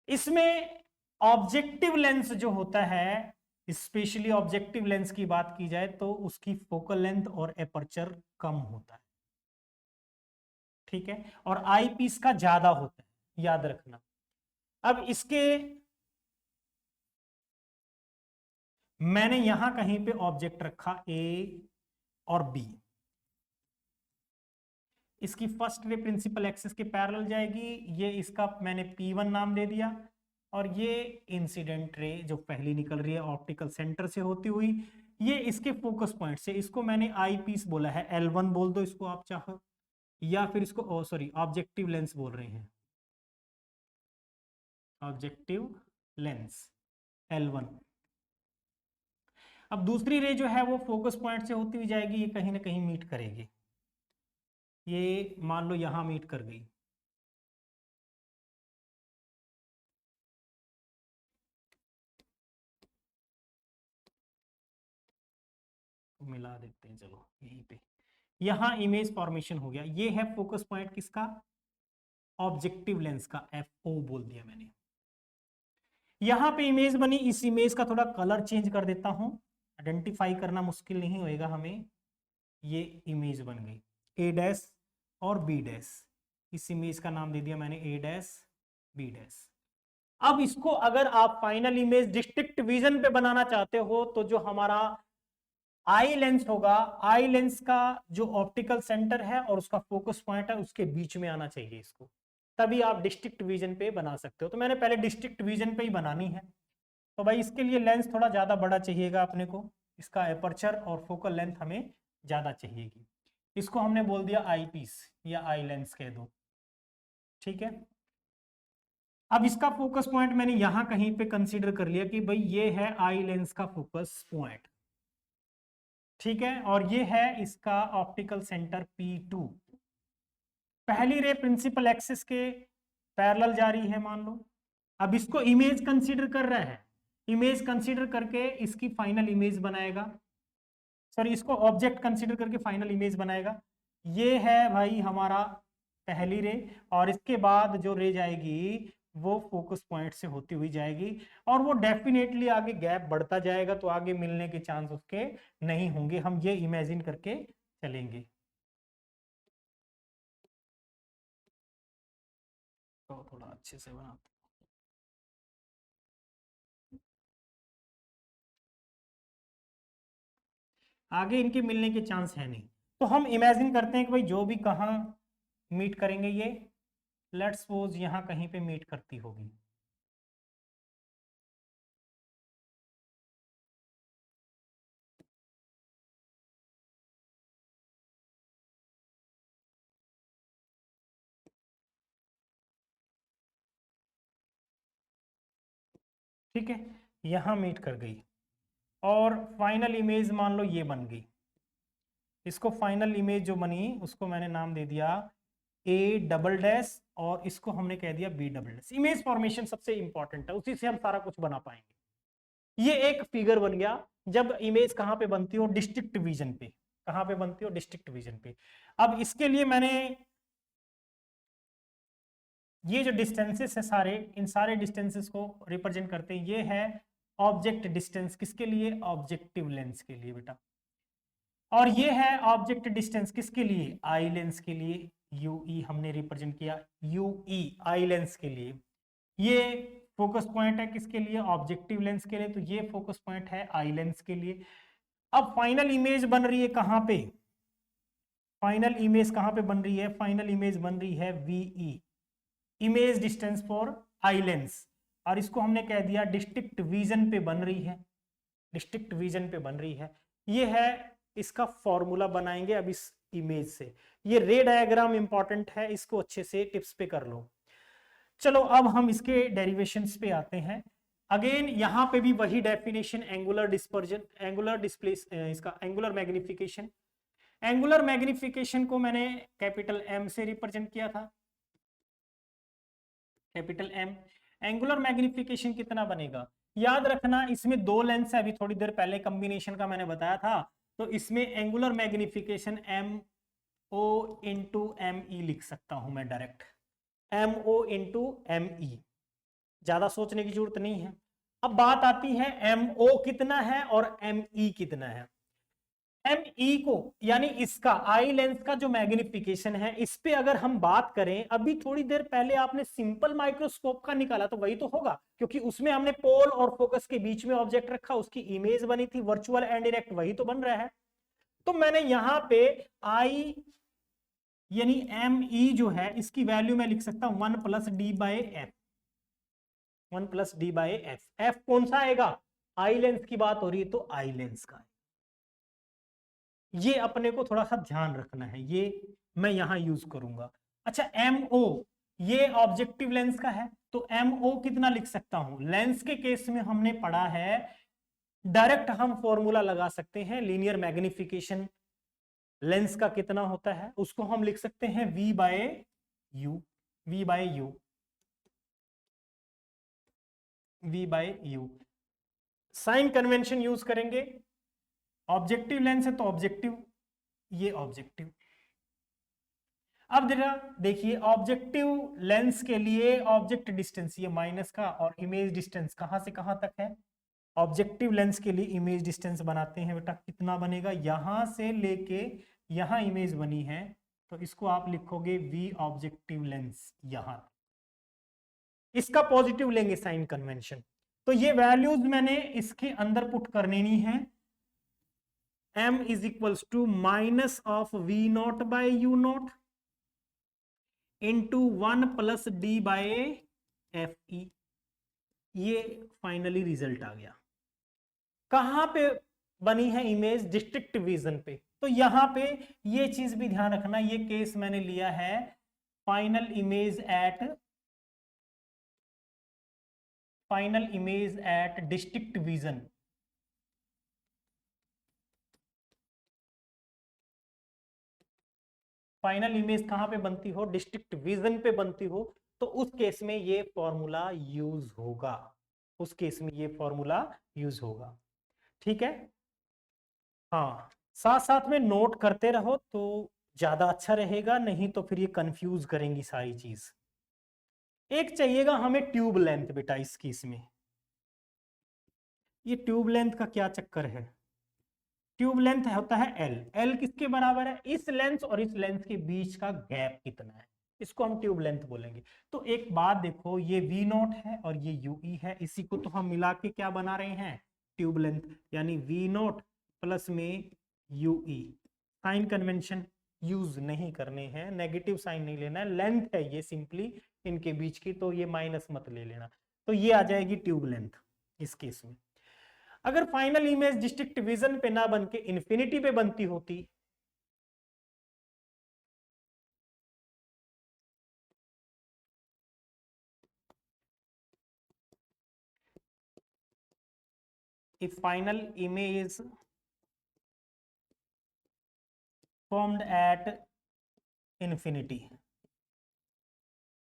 इसमें ऑब्जेक्टिव लेंस जो होता है, स्पेशली ऑब्जेक्टिव लेंस की बात की जाए तो उसकी फोकल लेंथ और एपर्चर कम होता है, ठीक है, और आई पीस का ज्यादा होता है, याद रखना। अब इसके मैंने यहां कहीं पे ऑब्जेक्ट रखा ए और बी, इसकी फर्स्ट रे प्रिंसिपल एक्सिस के पैरेलल जाएगी, ये इसका मैंने P1 नाम दे दिया, और ये इंसिडेंट रे जो पहली निकल रही है ऑप्टिकल सेंटर से होती हुई, ये इसके फोकस पॉइंट से, इसको मैंने आई पीस बोला है, L1 बोल दो इसको आप चाहो, या फिर इसको सॉरी ऑब्जेक्टिव लेंस बोल रहे हैं, ऑब्जेक्टिव लेंस L1। अब दूसरी रे जो है वो फोकस पॉइंट से होती हुई जाएगी, ये कहीं ना कहीं मीट करेगी, ये मान लो यहां मीट कर गई, मिला देते हैं, चलो यहीं पे, यहां इमेज फॉर्मेशन हो गया, ये है फोकस पॉइंट किसका, ऑब्जेक्टिव लेंस का, FO बोल दिया मैंने। यहां पे इमेज बनी, इस इमेज का थोड़ा कलर चेंज कर देता हूं, आइडेंटिफाई करना मुश्किल नहीं होएगा हमें। ये इमेज बन गई A डैश और B डैश, इस इमेज का नाम दे दिया मैंने A डैश B डैश। अब इसको अगर आप फाइनल इमेज डिस्ट्रिक्ट विजन पे बनाना चाहते हो तो जो हमारा आई लेंस होगा, आई लेंस का जो ऑप्टिकल सेंटर है और उसका फोकस पॉइंट है उसके बीच में आना चाहिए इसको, तभी आप डिस्ट्रिक्ट विजन पे बना सकते हो। तो मैंने पहले डिस्ट्रिक्ट विजन पे ही बनानी है, तो भाई इसके लिए लेंस थोड़ा ज्यादा बड़ा चाहिएगा अपने को, इसका एपर्चर और फोकल लेंथ हमें ज्यादा चाहिएगी, इसको हमने बोल दिया आई पीस या आई लेंस कह दो, ठीक है। अब इसका फोकस पॉइंट मैंने यहां कहीं पे कंसीडर कर लिया कि भाई ये है आई लेंस का फोकस पॉइंट, ठीक है, और ये है इसका ऑप्टिकल सेंटर P2। पहली रे प्रिंसिपल एक्सिस के पैरेलल जा रही है मान लो। अब इसको इमेज कंसीडर कर रहा है, इमेज कंसीडर करके इसकी फाइनल इमेज बनाएगा, सॉरी इसको ऑब्जेक्ट कंसीडर करके फाइनल इमेज बनाएगा। ये है भाई हमारा पहली रे, और इसके बाद जो रे जाएगी वो फोकस पॉइंट से होती हुई जाएगी, और वो डेफिनेटली आगे गैप बढ़ता जाएगा, तो आगे मिलने के चांस उसके नहीं होंगे, हम ये इमेजिन करके चलेंगे। तो थोड़ा अच्छे से बनाते, आगे इनके मिलने के चांस है नहीं, तो हम इमेजिन करते हैं कि भाई जो भी कहाँ मीट करेंगे, ये लेट्स सपोज यहाँ कहीं पे मीट करती होगी, ठीक है, यहाँ मीट कर गई, और फाइनल इमेज मान लो ये बन गई। इसको फाइनल इमेज जो बनी उसको मैंने नाम दे दिया A डबल डैश, और इसको हमने कह दिया B double dash. Image formation सबसे इंपॉर्टेंट है, उसी से हम सारा कुछ बना पाएंगे। ये एक फिगर बन गया जब इमेज कहाँ पे बनती हो, डिस्ट्रिक्ट विजन पे, कहाँ पे बनती हो, डिस्ट्रिक्ट विजन पे। अब इसके लिए मैंने ये जो डिस्टेंसेस है सारे, इन सारे डिस्टेंसेस को रिप्रेजेंट करते हैं। ये है ऑब्जेक्ट डिस्टेंस, किसके लिए? ऑब्जेक्टिव लेंस के लिए बेटा। और ये है ऑब्जेक्ट डिस्टेंस किसके लिए? आई लेंस के लिए। यूई हमने रिप्रेजेंट किया, यूई आई लेंस के लिए। ये फोकस पॉइंट है किसके लिए? ऑब्जेक्टिव लेंस के लिए। तो ये फोकस पॉइंट है आई लेंस के लिए। अब फाइनल इमेज बन रही है कहां पे? फाइनल इमेज कहां पे बन रही है? फाइनल इमेज बन रही है VE, image distance for eye lens. और इसको हमने कह दिया डिस्ट्रिक्ट विजन पे बन रही है, डिस्ट्रिक्ट विजन पे बन रही है। ये है, इसका फॉर्मूला बनाएंगे अब इस इमेज से। ये रे डायग्राम इंपॉर्टेंट है, इसको अच्छे से टिप्स पे कर लो। चलो अब हम इसके डेरिवेशंस पे आते हैं। अगेन यहां पे भी वही definition, angular dispersion, angular displace, इसका एंगुलर मैग्निफिकेशन। एंगुलर मैग्निफिकेशन को मैंने कैपिटल एम से रिप्रेजेंट किया था, कैपिटल एम। एंगुलर मैग्निफिकेशन कितना बनेगा? याद रखना इसमें दो लेंस है, अभी थोड़ी देर पहले कॉम्बिनेशन का मैंने बताया था। तो इसमें angular magnification M O into M E लिख सकता हूं मैं direct, M O into M E, ज्यादा सोचने की जरूरत नहीं है। अब बात आती है एम ओ कितना है और एम ई कितना है। एम ई को यानी इसका आई लेंस का जो मैग्निफिकेशन है, इस पे अगर हम बात करें, अभी थोड़ी देर पहले आपने सिंपल माइक्रोस्कोप का निकाला तो वही तो होगा, क्योंकि उसमें हमने पोल और फोकस के बीच में ऑब्जेक्ट रखा, उसकी इमेज बनी थी, वर्चुअल एंड डायरेक्ट वही तो बन रहा है। तो मैंने यहां पे आई यानी एम ई जो है, इसकी वैल्यू मैं लिख सकता हूं 1 plus D by F, 1 plus D by F. F कौन सा आएगा? आई लेंस की बात हो रही है तो आई लेंस का। ये अपने को थोड़ा सा ध्यान रखना है, ये मैं यहां यूज करूंगा। अच्छा एम ओ, ये ऑब्जेक्टिव लेंस का है, तो एम ओ कितना लिख सकता हूं? लेंस के केस में हमने पढ़ा है, डायरेक्ट हम फॉर्मूला लगा सकते हैं, लीनियर मैग्निफिकेशन लेंस का कितना होता है, उसको हम लिख सकते हैं V by U, V by U, V by U. Sign convention use करेंगे, ऑब्जेक्टिव लेंस है तो ऑब्जेक्टिव, ये ऑब्जेक्टिव। अब जरा देखिए, ऑब्जेक्टिव लेंस के लिए ऑब्जेक्ट डिस्टेंस ये माइनस का, और इमेज डिस्टेंस कहां से कहां तक है? ऑब्जेक्टिव लेंस के लिए इमेज डिस्टेंस बनाते हैं बेटा, कितना बनेगा? यहां से लेके यहां इमेज बनी है, तो इसको आप लिखोगे वी ऑब्जेक्टिव लेंस यहां। इसका पॉजिटिव लेंगे साइन कन्वेंशन, तो ये वैल्यूज मैंने इसके अंदर पुट करनी नहीं है। m is equals to minus of V naught by U naught into 1 plus D by F E. ये फाइनली रिजल्ट आ गया। कहां पे बनी है इमेज? डिस्ट्रिक्ट विजन पे। तो यहां पे ये चीज भी ध्यान रखना, ये केस मैंने लिया है final image at, final image at district vision. Final image कहां पे बनती हो? डिस्ट्रिक्ट विजन पे बनती हो, तो उस केस में ये फॉर्मूला यूज होगा, उस केस में ये फॉर्मूला यूज होगा। ठीक है, हाँ साथ साथ में नोट करते रहो तो ज्यादा अच्छा रहेगा, नहीं तो फिर ये कंफ्यूज करेंगी सारी चीज। एक चाहिएगा हमें ट्यूब लेंथ बेटा इस केस में। ये ट्यूब लेंथ का क्या चक्कर है? ट्यूब लेंथ होता है एल, एल किसके बराबर है? इस लेंस और इस लेंस के बीच का गैप कितना है, इसको हम ट्यूब लेंथ बोलेंगे। तो एक बात देखो, ये वी नॉट है और ये यूई है, इसी को तो हम मिला के क्या बना रहे हैं? ट्यूब लेंथ, यानी वी नॉट प्लस में यूई। साइन कन्वेंशन यूज नहीं करने हैं, नेगेटिव साइन नहीं लेना है, लेंथ है ये सिंपली इनके बीच की, तो ये माइनस मत ले लेना। तो ये आ जाएगी ट्यूब लेंथ इस केस में। अगर फाइनल इमेज डिस्ट्रिक्ट विजन पे ना बन के इन्फिनिटी पे बनती होती, if final image formed at infinity,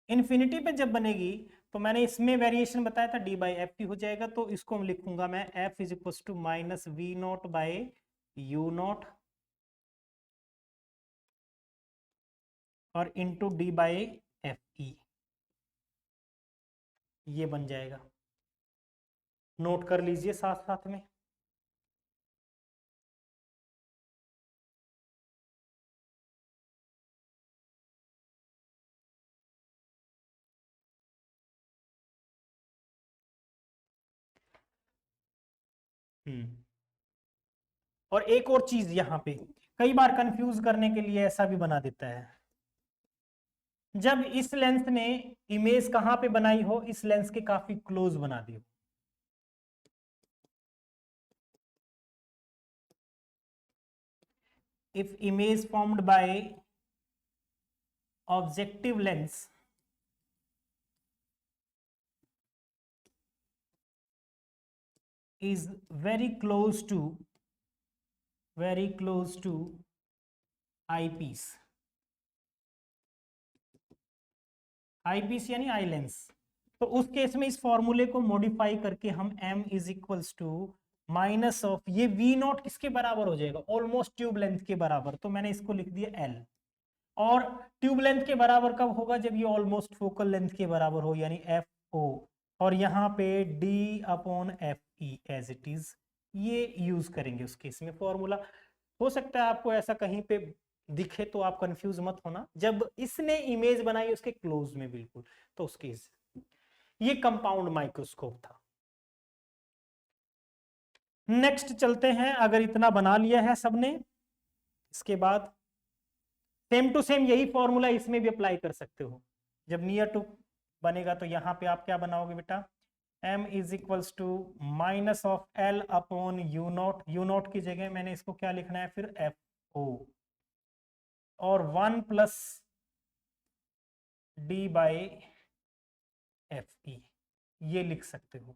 infinity पे जब बनेगी तो मैंने इसमें वेरिएशन बताया था डी बाई एफ टी हो जाएगा, तो इसको लिखूंगा मैं F is equal to minus V not by U not और into D by F E. ये बन जाएगा, नोट कर लीजिए साथ साथ में। और एक और चीज यहाँ पे कई बार कंफ्यूज करने के लिए ऐसा भी बना देता है, जब इस लेंस ने इमेज कहां पे बनाई हो, इस लेंस के काफी क्लोज बना दी हो, if image formed by objective lens is very close to eyepiece, eyepiece यानी आई लेंस, तो उस केस में इस फॉर्मूले को मॉडिफाई करके हम m is equals to minus of ये v नॉट किसके बराबर हो जाएगा, ऑलमोस्ट ट्यूब लेंथ के बराबर, तो मैंने इसको लिख दिया l। और ट्यूब लेंथ के बराबर कब होगा, जब ये ऑलमोस्ट फोकल लेंथ के बराबर हो, यानी एफ ओ, और यहाँ पे D upon F E as it is, ये यूज करेंगे उस केस में फॉर्मूला। हो सकता है आपको ऐसा कहीं पे दिखे तो आप कंफ्यूज मत होना, जब इसने इमेज बनाई उसके क्लोज में बिल्कुल, तो उस केस ये कंपाउंड माइक्रोस्कोप था। नेक्स्ट चलते हैं, अगर इतना बना लिया है सबने, इसके बाद सेम टू सेम यही फॉर्मूला इसमें भी अप्लाई कर सकते हो। जब नियर टू बनेगा तो यहां पे आप क्या बनाओगे बेटा, m is equals to minus of l upon U naught, U naught की जगह मैंने इसको क्या लिखना है फिर एफ ओ, और 1 plus D by F E, ये लिख सकते हो।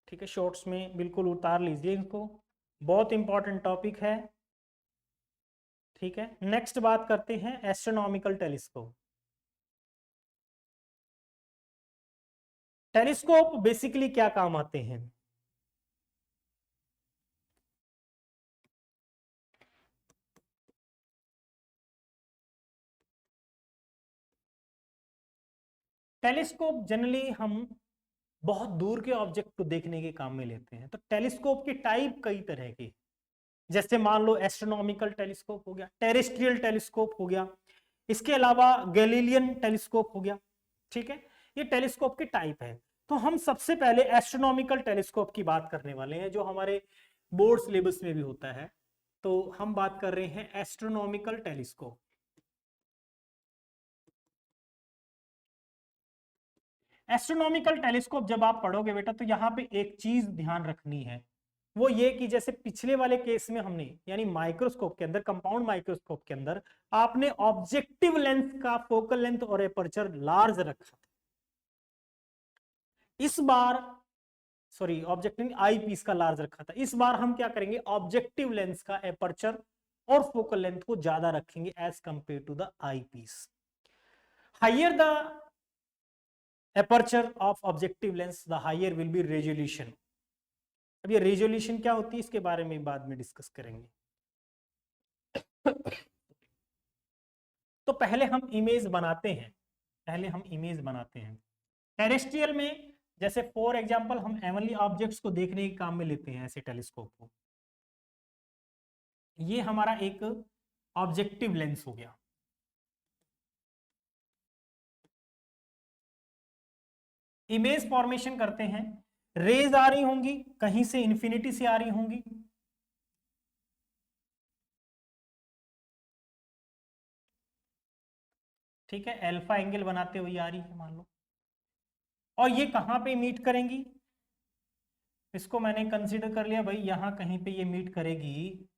ठीक है, शॉर्ट्स में बिल्कुल उतार लीजिए इनको, बहुत इंपॉर्टेंट टॉपिक है। ठीक है, नेक्स्ट बात करते हैं एस्ट्रोनॉमिकल टेलीस्कोप। टेलीस्कोप बेसिकली क्या काम आते हैं, टेलीस्कोप जनरली हम बहुत दूर के ऑब्जेक्ट को देखने के काम में लेते हैं, तो टेलीस्कोप की टाइप कई तरह की, जैसे मान लो एस्ट्रोनॉमिकल टेलीस्कोप हो गया, टेरेस्ट्रियल टेलीस्कोप हो गया, इसके अलावा गैलीलियन टेलीस्कोप हो गया। ठीक है, ये टेलीस्कोप की टाइप है। तो हम सबसे पहले एस्ट्रोनॉमिकल टेलीस्कोप की बात करने वाले हैं, जो हमारे बोर्ड सिलेबस में भी होता है। तो हम बात कर रहे हैं एस्ट्रोनॉमिकल टेलीस्कोप। एस्ट्रोनॉमिकल टेलीस्कोप जब आप पढ़ोगे बेटा, तो यहां पे एक चीज ध्यान रखनी है, वो ये कि जैसे पिछले वाले केस में हमने यानी माइक्रोस्कोप के अंदर, कंपाउंड माइक्रोस्कोप के अंदर आपने ऑब्जेक्टिव लेंथ का फोकल लेंथ और एपर्चर लार्ज रखा था, इस बार सॉरी ऑब्जेक्टिव आई पीस का लार्ज रखा था, इस बार हम क्या करेंगे, ऑब्जेक्टिव लेंस का एपर्चर और फोकल लेंथ को ज्यादा रखेंगे as compare to the eye piece. Higher the aperture of objective lens, the higher will be resolution. अब ये रेजोल्यूशन क्या होती है, इसके बारे में बाद में डिस्कस करेंगे। तो पहले हम इमेज बनाते हैं, पहले हम इमेज बनाते हैं टेरेस्ट्रियल में, जैसे फॉर एग्जांपल हम हेवनली ऑब्जेक्ट्स को देखने के काम में लेते हैं ऐसे टेलीस्कोप को। ये हमारा एक ऑब्जेक्टिव लेंस हो गया। इमेज फॉर्मेशन करते हैं, रेज आ रही होंगी कहीं से, इंफिनिटी से आ रही होंगी, ठीक है, अल्फा एंगल बनाते हुए आ रही है मान लो, और ये कहां पे मीट करेंगी, इसको मैंने कंसीडर कर लिया भाई यहां कहीं पे ये मीट करेगी,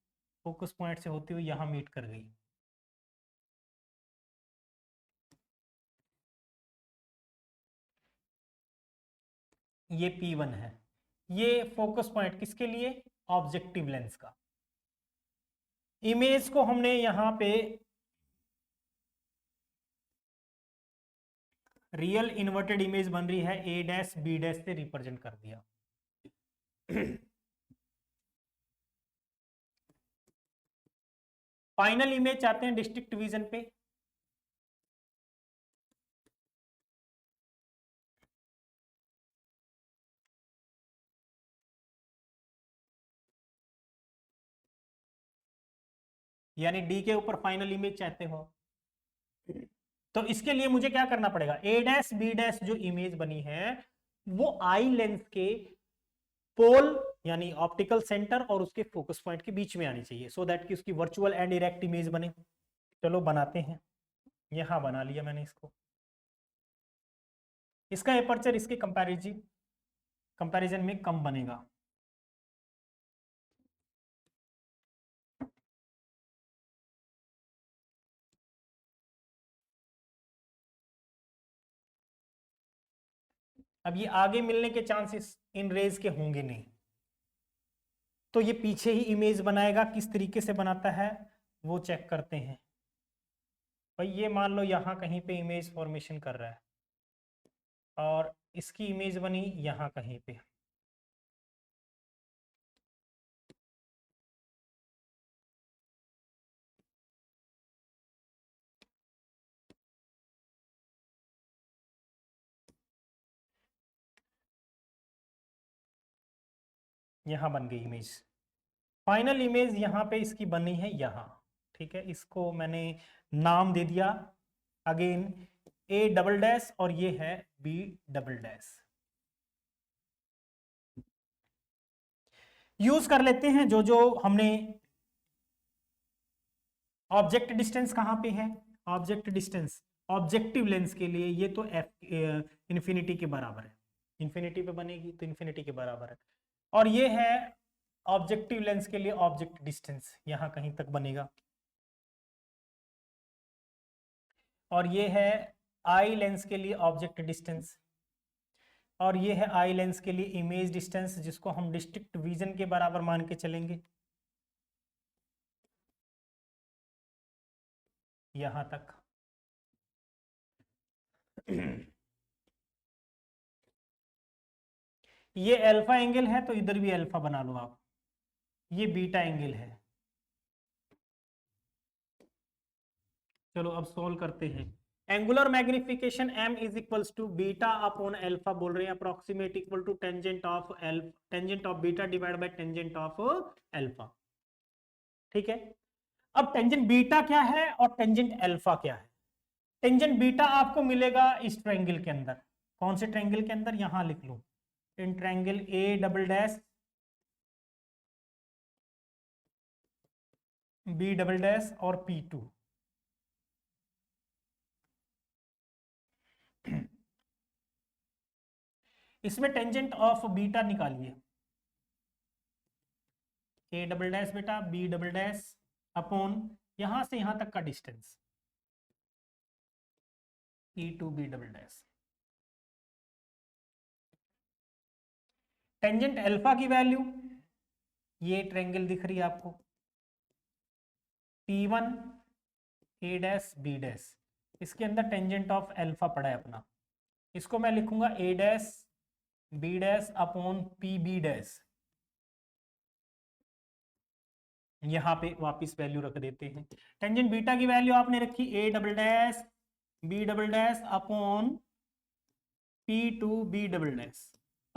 फोकस पॉइंट से होती हुई यहां मीट कर गई। ये P1 है, ये फोकस पॉइंट किसके लिए, ऑब्जेक्टिव लेंस का। इमेज को हमने यहां पे रियल इन्वर्टेड इमेज बन रही है, ए डैश बी डैश से रिप्रेजेंट कर दिया। फाइनल इमेज चाहते हैं डिस्ट्रिक्ट डिवीजन पे, यानी डी के ऊपर फाइनल इमेज चाहते हो। तो इसके लिए मुझे क्या करना पड़ेगा, ए डैश बी डैश जो इमेज बनी है वो आई लेंस के पोल यानी ऑप्टिकल सेंटर और उसके फोकस पॉइंट के बीच में आनी चाहिए, सो दैट कि उसकी वर्चुअल एंड डायरेक्ट इमेज बने। चलो बनाते हैं, यहां बना लिया मैंने इसको। इसका एपर्चर इसके कंपैरिजन में कम बनेगा। अब ये आगे मिलने के चांसेस इन रेज के होंगे नहीं, तो ये पीछे ही इमेज बनाएगा। किस तरीके से बनाता है वो चेक करते हैं। भाई ये मान लो यहाँ कहीं पे इमेज फॉर्मेशन कर रहा है और इसकी इमेज बनी यहाँ कहीं पे। यहाँ बन गई इमेज, फाइनल इमेज यहाँ पे इसकी बनी है यहाँ। ठीक है, इसको मैंने नाम दे दिया अगेन ए डबल डैश और ये है बी डबल डैश। यूज कर लेते हैं जो जो हमने। ऑब्जेक्ट डिस्टेंस कहाँ पे है, ऑब्जेक्ट डिस्टेंस ऑब्जेक्टिव लेंस के लिए ये तो एफ इन्फिनिटी के बराबर है, इन्फिनिटी पे बनेगी तो इन्फिनिटी के बराबर है। और ये है ऑब्जेक्टिव लेंस के लिए ऑब्जेक्ट डिस्टेंस, यहां कहीं तक बनेगा। और ये है आई लेंस के लिए ऑब्जेक्ट डिस्टेंस, और ये है आई लेंस के लिए इमेज डिस्टेंस, जिसको हम डिस्ट्रिक्ट विजन के बराबर मान के चलेंगे यहां तक। ये अल्फा एंगल है तो इधर भी अल्फा बना लो आप, ये बीटा एंगल है। चलो अब सोल्व करते हैं। Angular magnification m is equals to beta upon alpha बोल रहे हैं, approximate equal to tangent of beta divide by tangent of alpha. ठीक है, अब टेंजेंट बीटा क्या है और टेंजेंट अल्फा क्या है। टेंजेंट बीटा आपको मिलेगा इस ट्रायंगल के अंदर। कौन से ट्रायंगल के अंदर, यहां लिख लो, in triangle A double dash B double dash और P2। इसमें टेंजेंट ऑफ बीटा निकालिए, A double dash beta B double dash upon यहां से यहां तक का distance P2 B double dash. Tangent alpha की वैल्यू ये ट्रायंगल दिख रही है आपको, P1 ए डैश बी डैश, इसके अंदर टेंजेंट ऑफ अल्फा पड़ा है अपना। इसको मैं लिखूंगा A dash B dash upon P B dash. यहां पे वापिस वैल्यू रख देते हैं। टेंजेंट बीटा की वैल्यू आपने रखी A double dash B double dash upon P2 B double dash.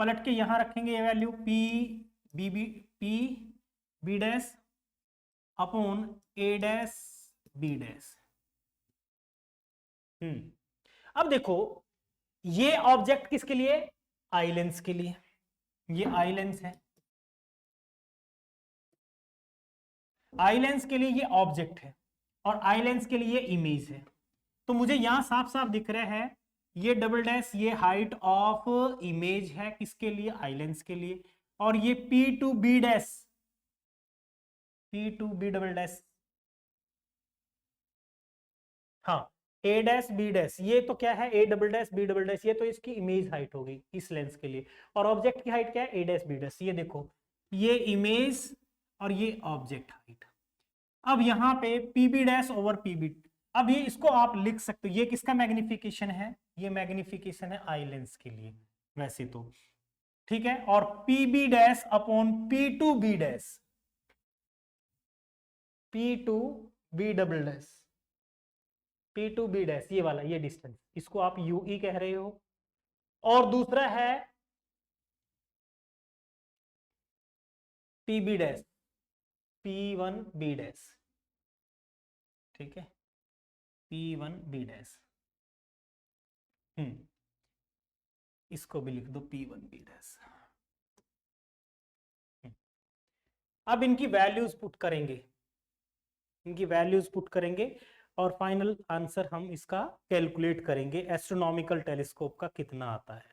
पलट के यहां रखेंगे ये value P B dash upon A dash B dash. अब देखो ये ऑब्जेक्ट किसके लिए, आई लेंस के लिए। ये आई लेंस है, आई लेंस के लिए ये ऑब्जेक्ट है और आई लेंस के लिए इमेज है। तो मुझे यहां साफ साफ दिख रहा है ये डबल डैश ये हाइट ऑफ इमेज है किसके लिए, आई लेंस के लिए। और ये P2 B dash P2 B double dash, हाँ ए डैश बी डैश ये तो क्या है, A double dash B double dash ये तो इसकी इमेज हाइट हो गई इस लेंस के लिए। और ऑब्जेक्ट की हाइट क्या है, ए डैश बी डैश। ये देखो ये इमेज और ये ऑब्जेक्ट हाइट। अब यहाँ पे पीबी डैश ओवर पीबी, अब ये इसको आप लिख सकते हो, ये किसका मैग्निफिकेशन है, ये मैग्निफिकेशन है आई लेंस के लिए वैसे तो। ठीक है, और PB dash upon P2 B dash, P2 B double dash, P2 B dash ये वाला ये डिस्टेंस, इसको आप UE कह रहे हो। और दूसरा है PB dash P1 B dash, ठीक है, P1B'। इसको भी लिख दो P1B'। अब इनकी वैल्यूज पुट करेंगे, इनकी वैल्यूज पुट करेंगे और फाइनल आंसर हम इसका कैलकुलेट करेंगे, एस्ट्रोनॉमिकल टेलीस्कोप का कितना आता है।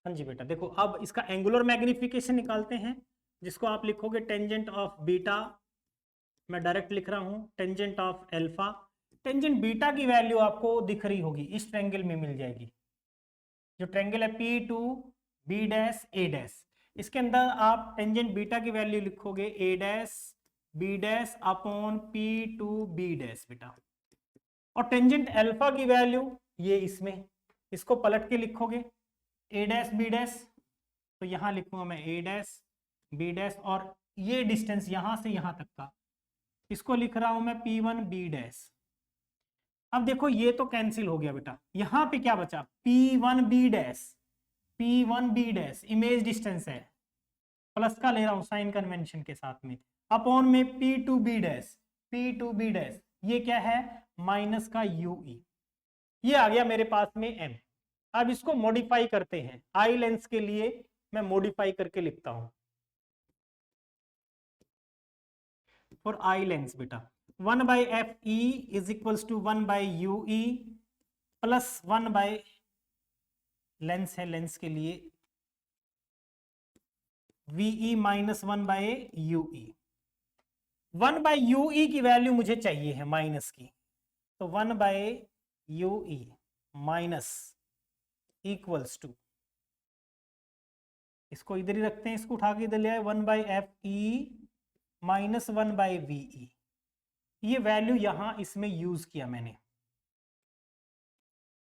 हाँ जी बेटा, देखो अब इसका एंगुलर मैग्निफिकेशन निकालते हैं, जिसको आप लिखोगे टेंजेंट ऑफ बीटा। मैं डायरेक्ट लिख रहा हूं tangent of alpha. Tangent beta की वैल्यू आपको दिख रही होगी, इस ट्रायंगल में मिल जाएगी। जो ट्रायंगल है P2B'A', इसके अंदर आप टेंजेंट बीटा की वैल्यू लिखोगे A', B' अपॉन P2B' बेटा। और टेंजेंट अल्फा की वैल्यू ये इसमें, इसको पलट के लिखोगे A', B', तो यहां लिखूंगा मैं A', B' और ये डिस्टेंस यहां से यहां तक का, इसको लिख रहा हूं मैं P1B'। अब देखो ये तो कैंसिल हो गया बेटा, यहां पे क्या बचा P1B', P1B' इमेज डिस्टेंस है, प्लस का ले रहा हूं साइन कन्वेंशन के साथ में, अपॉन में P2B', ये क्या है माइनस का UE, ये आ गया मेरे पास में M। अब इसको मॉडिफाई करते हैं, आई लेंस के लिए मैं मॉडिफाई करके लिखता हूं, फॉर आई लेंस बेटा 1/FE is equals to 1/UE plus 1 by, lens है लेंस के लिए VE माइनस 1/UE। 1/UE की वैल्यू मुझे चाहिए है माइनस की, तो 1/UE माइनस इक्वल्स टू, इसको इधर ही रखते हैं, इसको उठा के इधर ले आए 1/FE माइनस 1/VE। ये वैल्यू यहां इसमें यूज किया मैंने,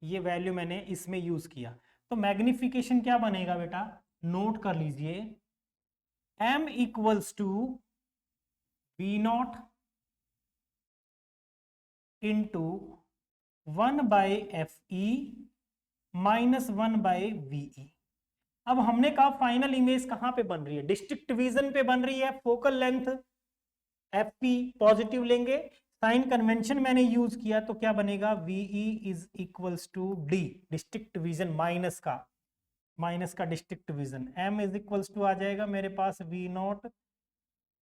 ये वैल्यू मैंने इसमें यूज किया, तो मैग्निफिकेशन क्या बनेगा बेटा, नोट कर लीजिए, M equals to V0 into 1/FE minus 1/VE। अब हमने कहा फाइनल इमेज कहां पे बन रही है, डिस्ट्रिक्ट डिवीजन पे बन रही है, फोकल लेंथ FP पॉजिटिव लेंगे, साइन कन्वेंशन मैंने यूज किया, तो क्या बनेगा VE is equals to D, district division minus का district division, M is equals to आ जाएगा मेरे पास V0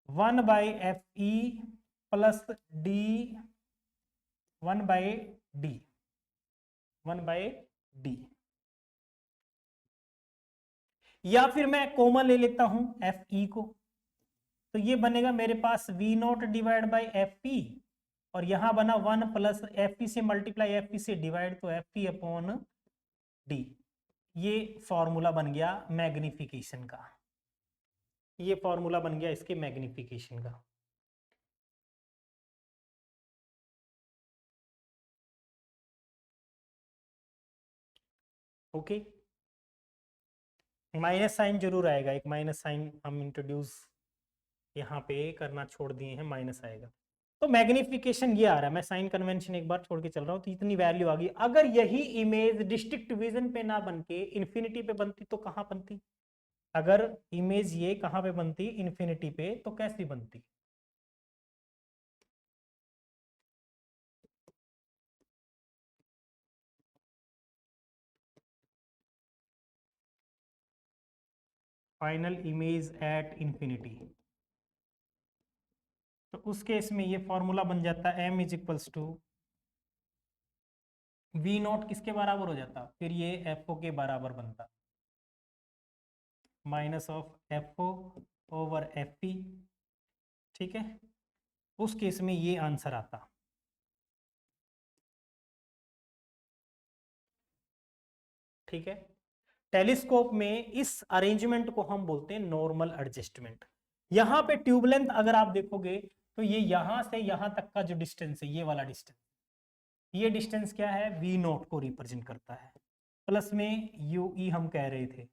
1/FE plus D 1/D 1/D, या फिर मैं कॉमन ले लेता हूं FE को, तो ये बनेगा मेरे पास V0 डिवाइड बाई FE, और यहां बना 1 प्लस FE से मल्टीप्लाई FE से डिवाइड, तो FE अपॉन D। ये फॉर्मूला बन गया मैग्निफिकेशन का, ये फॉर्मूला बन गया इसके मैग्निफिकेशन का। ओके, माइनस साइन जरूर आएगा, एक माइनस साइन हम इंट्रोड्यूस यहाँ पे करना छोड़ दिए हैं, माइनस आएगा, तो मैग्निफिकेशन ये आ रहा है। मैं साइन कन्वेंशन एक बार छोड़ के चल रहा हूँ, तो इतनी वैल्यू आ गई। अगर यही इमेज डिस्ट्रिक्ट डिवीजन पे ना बन के इन्फिनिटी पे बनती तो कहाँ बनती, अगर इमेज ये कहाँ पे बनती इन्फिनिटी पे, तो कैसी बनती, फाइनल इमेज एट इंफिनिटी, तो उस केस में ये फॉर्मूला बन जाता है m is equals to V naught किसके बराबर हो जाता, फिर ये एफ ओ के बराबर बनता, minus of F O over F P. ठीक है, उस केस में ये आंसर आता। ठीक है, टेलीस्कोप में इस अरेंजमेंट को हम बोलते हैं नॉर्मल एडजस्टमेंट। यहां पे ट्यूब लेंथ अगर आप देखोगे तो ये यहां से यहां तक का जो डिस्टेंस है, ये वाला डिस्टेंस, ये डिस्टेंस क्या है, वी नॉट को रिप्रेजेंट करता है, प्लस में यू ई हम कह रहे थे।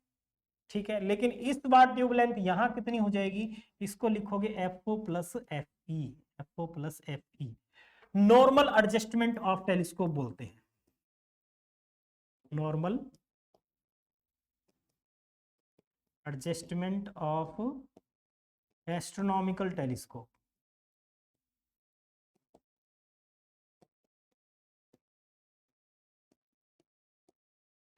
ठीक है, लेकिन इस बार ट्यूब लेंथ यहां कितनी हो जाएगी, इसको लिखोगे F O plus F E, F O plus F E. Normal adjustment of telescope बोलते हैं, normal adjustment of astronomical telescope.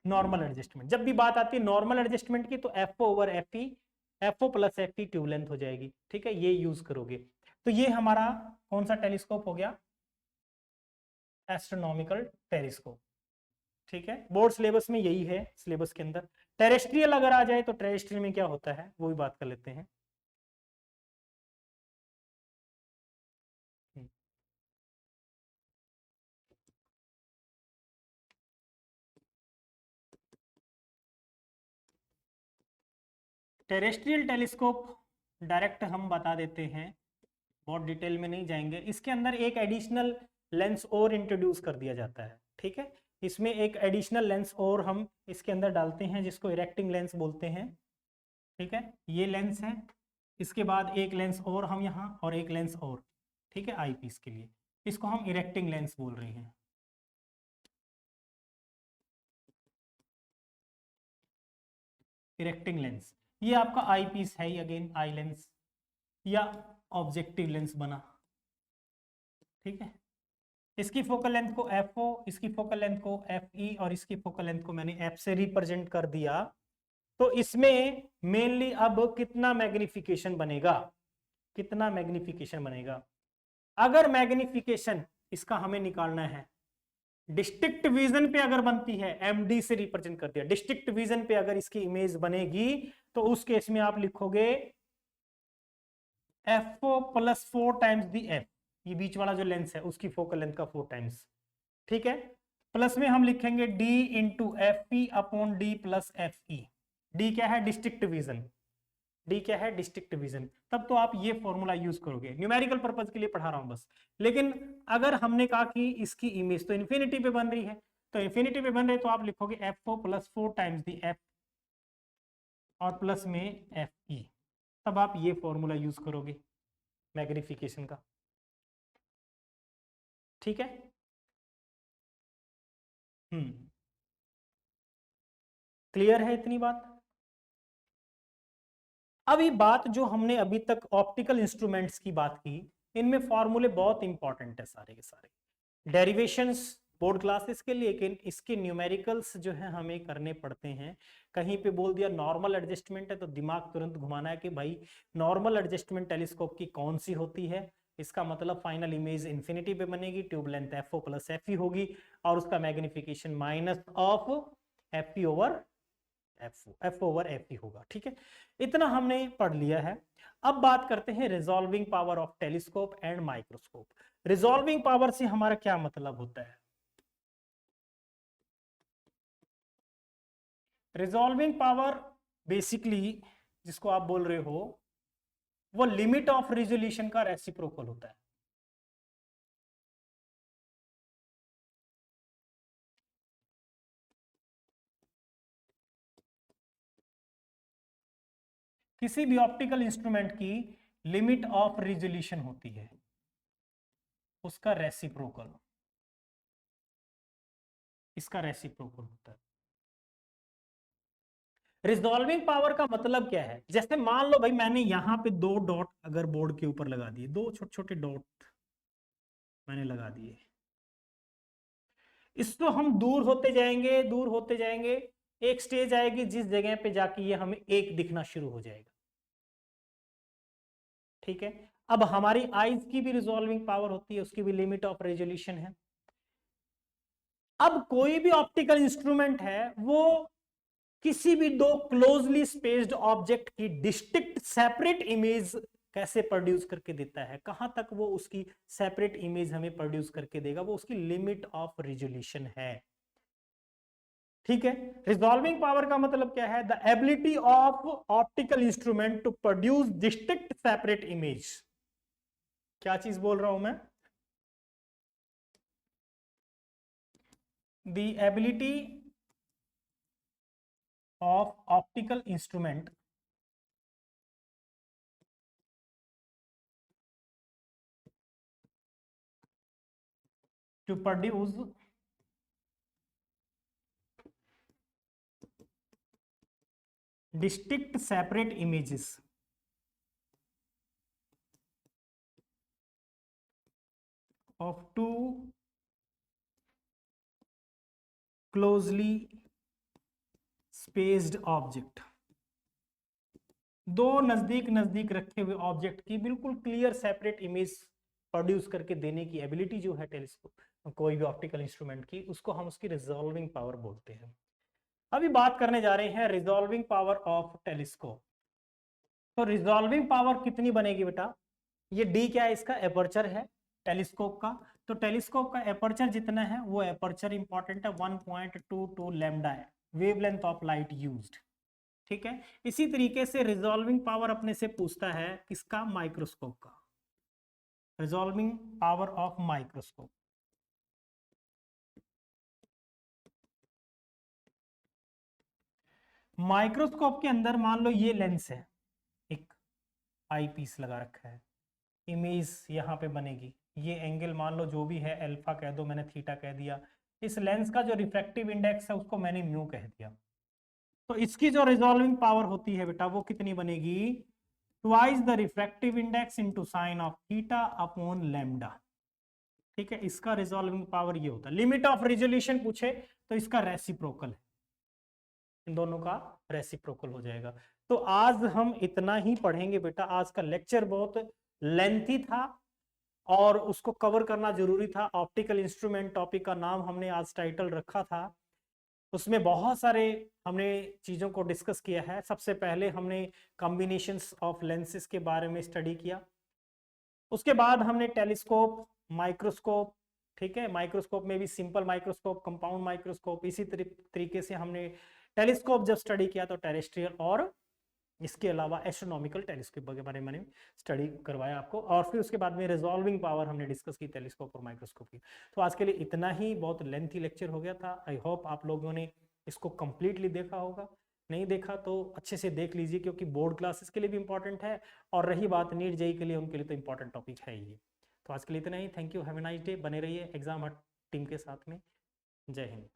Normal adjustment, जब भी बात आती है नॉर्मल एडजस्टमेंट की, तो F O over F E, F O plus F E tube length हो जाएगी। ठीक है, ये यूज करोगे। तो ये हमारा कौन सा टेलीस्कोप हो गया, एस्ट्रोनॉमिकल टेलीस्कोप। ठीक है, बोर्ड सिलेबस में यही है, सिलेबस के अंदर। टेरेस्ट्रियल अगर आ जाए तो टेरेस्ट्रियल में क्या होता है वो भी बात कर लेते हैं। टेरेस्ट्रियल टेलीस्कोप डायरेक्ट हम बता देते हैं, बहुत डिटेल में नहीं जाएंगे। इसके अंदर एक एडिशनल लेंस और इंट्रोड्यूस कर दिया जाता है। ठीक है, इसमें एक एडिशनल लेंस और हम इसके अंदर डालते हैं, जिसको इरेक्टिंग लेंस बोलते हैं। ठीक है, ये लेंस है, इसके बाद एक लेंस और हम यहाँ, और एक लेंस और। ठीक है, आई पीस के लिए, इसको हम इरेक्टिंग लेंस बोल रहे हैं। इरेक्टिंग लेंस, ये आपका आई पीस है ही, अगेन आई लेंस या ऑब्जेक्टिव लेंस बना। ठीक है, इसकी फोकल लेंथ को एफ ओ, इसकी फोकल लेंथ को एफ ई, और इसकी फोकल लेंथ को मैंने एफ से रिप्रेजेंट कर दिया। तो इसमें मेनली अब कितना मैग्निफिकेशन बनेगा, कितना मैग्निफिकेशन बनेगा। अगर मैग्निफिकेशन इसका हमें निकालना है, डिस्ट्रिक्ट विजन पे अगर बनती है, एमडी से रिप्रेजेंट कर दिया, डिस्ट्रिक्ट विजन पे अगर इसकी इमेज बनेगी, तो उस केस में आप लिखोगे F O plus 4 times the F, ये बीच वाला जो लेंस है उसकी फोकल लेंथ का 4 टाइम्स। ठीक है, प्लस में हम लिखेंगे D into F P upon D plus F ई। डी क्या है, डिस्ट्रिक्ट विजन, डी क्या है, डिस्ट्रिक्ट विजन। तब तो आप ये फॉर्मूला यूज करोगे, न्यूमेरिकल पर्पज के लिए पढ़ा रहा हूं बस। लेकिन अगर हमने कहा कि इसकी इमेज तो इन्फिनिटी पे बन रही है, तो इन्फिनिटी पे बन रही है, तो आप लिखोगे F O plus 4 times the F और प्लस में एफ ई। तब आप ये फॉर्मूला यूज करोगे मैग्निफिकेशन का। ठीक है, क्लियर है इतनी बात। अब ये बात जो हमने अभी तक ऑप्टिकल इंस्ट्रूमेंट्स की बात की, इनमें फॉर्मूले बहुत इंपॉर्टेंट है सारे के सारे। डेरिवेशंस बोर्ड क्लासेस के लिए, लेकिन इसके न्यूमेरिकल्स जो है हमें करने पड़ते हैं। कहीं पे बोल दिया नॉर्मल एडजस्टमेंट है, तो दिमाग तुरंत घुमाना है कि भाई नॉर्मल एडजस्टमेंट टेलीस्कोप की कौन सी होती है। इसका मतलब फाइनल इमेज इंफिनिटी पे बनेगी, tube length F O plus F E होगी, और उसका magnification minus of F P over F over F E होगा। ठीक है, इतना हमने पढ़ लिया है। अब बात करते हैं resolving power of telescope and microscope. Resolving power से हमारा क्या मतलब होता है, रिजॉल्विंग पावर बेसिकली जिसको आप बोल रहे हो, वो लिमिट ऑफ रिजोल्यूशन का रेसिप्रोकल होता है। किसी भी ऑप्टिकल इंस्ट्रूमेंट की लिमिट ऑफ रिजोल्यूशन होती है, उसका रेसिप्रोकल, इसका रेसिप्रोकल होता है। रिजॉल्विंग पावर का मतलब क्या है, जैसे मान लो भाई मैंने यहां पे 2 डॉट अगर बोर्ड के ऊपर लगा दिए, 2 छोटे छोटे डॉट मैंने लगा दिए, इसको हम दूर होते जाएंगे, दूर होते जाएंगे, एक स्टेज आएगी जिस जगह पे जाके ये हमें एक दिखना शुरू हो जाएगा। ठीक है, अब हमारी आईज की भी रिजॉल्विंग पावर होती है, उसकी भी लिमिट ऑफ रेजोल्यूशन है। अब कोई भी ऑप्टिकल इंस्ट्रूमेंट है वो किसी भी दो क्लोजली स्पेस्ड ऑब्जेक्ट की डिस्टिंक्ट सेपरेट इमेज कैसे प्रोड्यूस करके देता है, कहां तक वो उसकी सेपरेट इमेज हमें प्रोड्यूस करके देगा, वो उसकी लिमिट ऑफ रेजोल्यूशन है। ठीक है, रिजॉल्विंग पावर का मतलब क्या है? The ability of optical instrument to produce distinct separate image. क्या चीज बोल रहा हूं मैं? The ability of optical instrument to produce distinct separate images of two closely spaced object। दो नजदीक नजदीक रखे हुए ऑब्जेक्ट की बिल्कुल क्लियर सेपरेट इमेज प्रोड्यूस करके देने की एबिलिटी जो है टेलीस्कोप कोई भी ऑप्टिकल इंस्ट्रूमेंट की, उसको हम उसकी रिजॉल्विंग पावर बोलते हैं। अभी बात करने जा रहे हैं रिजॉल्विंग पावर ऑफ टेलीस्कोप। तो रिजॉल्विंग पावर कितनी बनेगी बेटा? ये डी क्या है? इसका एपर्चर है टेलीस्कोप का। तो टेलीस्कोप का एपर्चर जितना है वो एपर्चर इंपॉर्टेंट है, 1.22 लैम्डा है वेवलेंथ ऑफ लाइट यूज्ड। ठीक है, इसी तरीके से रिजॉल्विंग पावर अपने से पूछता है किसका? माइक्रोस्कोप का। Resolving power of microscope. Microscope के अंदर मान लो ये लेंस है, एक आई पीस लगा रखा है, इमेज यहाँ पे बनेगी, ये एंगल मान लो जो भी है अल्फा कह दो, मैंने थीटा कह दिया। इस लेंस का जो रिफ्रैक्टिव इंडेक्स है उसको मैंने म्यू कह दिया। तो इसकी जो रिजॉल्विंग पावर होती है बेटा वो कितनी बनेगी? Twice the refractive index into sine of theta upon lambda. ठीक है, इसका रिजॉल्विंग पावर ये होता है। लिमिट ऑफ रेजोल्यूशन पूछे तो इसका रेसिप्रोकल है, इन दोनों का रेसिप्रोकल हो जाएगा। तो आज हम इतना ही पढ़ेंगे बेटा। आज का लेक्चर बहुत लेंथी था और उसको कवर करना जरूरी था। ऑप्टिकल इंस्ट्रूमेंट टॉपिक का नाम हमने आज टाइटल रखा था, उसमें बहुत सारे हमने चीज़ों को डिस्कस किया है। सबसे पहले हमने कॉम्बिनेशंस ऑफ लेंसेज के बारे में स्टडी किया, उसके बाद हमने टेलीस्कोप, माइक्रोस्कोप, ठीक है, माइक्रोस्कोप में भी सिंपल माइक्रोस्कोप, कंपाउंड माइक्रोस्कोप, इसी तरीके से हमने टेलीस्कोप जब स्टडी किया तो टेरेस्ट्रियल और इसके अलावा एस्ट्रोनॉमिकल टेलीस्कोप के बारे में स्टडी करवाया आपको। और फिर उसके बाद में रिजॉल्विंग पावर हमने डिस्कस की टेलीस्कोप और माइक्रोस्कोप की। तो आज के लिए इतना ही, बहुत लेंथी लेक्चर हो गया था। आई होप आप लोगों ने इसको कंप्लीटली देखा होगा। नहीं देखा तो अच्छे से देख लीजिए, क्योंकि बोर्ड क्लासेस के लिए भी इंपॉर्टेंट है, और रही बात नीट जेईई के लिए, उनके लिए तो इंपॉर्टेंट टॉपिक है ये। तो आज के लिए इतना ही। Thank you, have a nice day. बने रहिए एग्जाम हट टीम के साथ में। जय हिंद।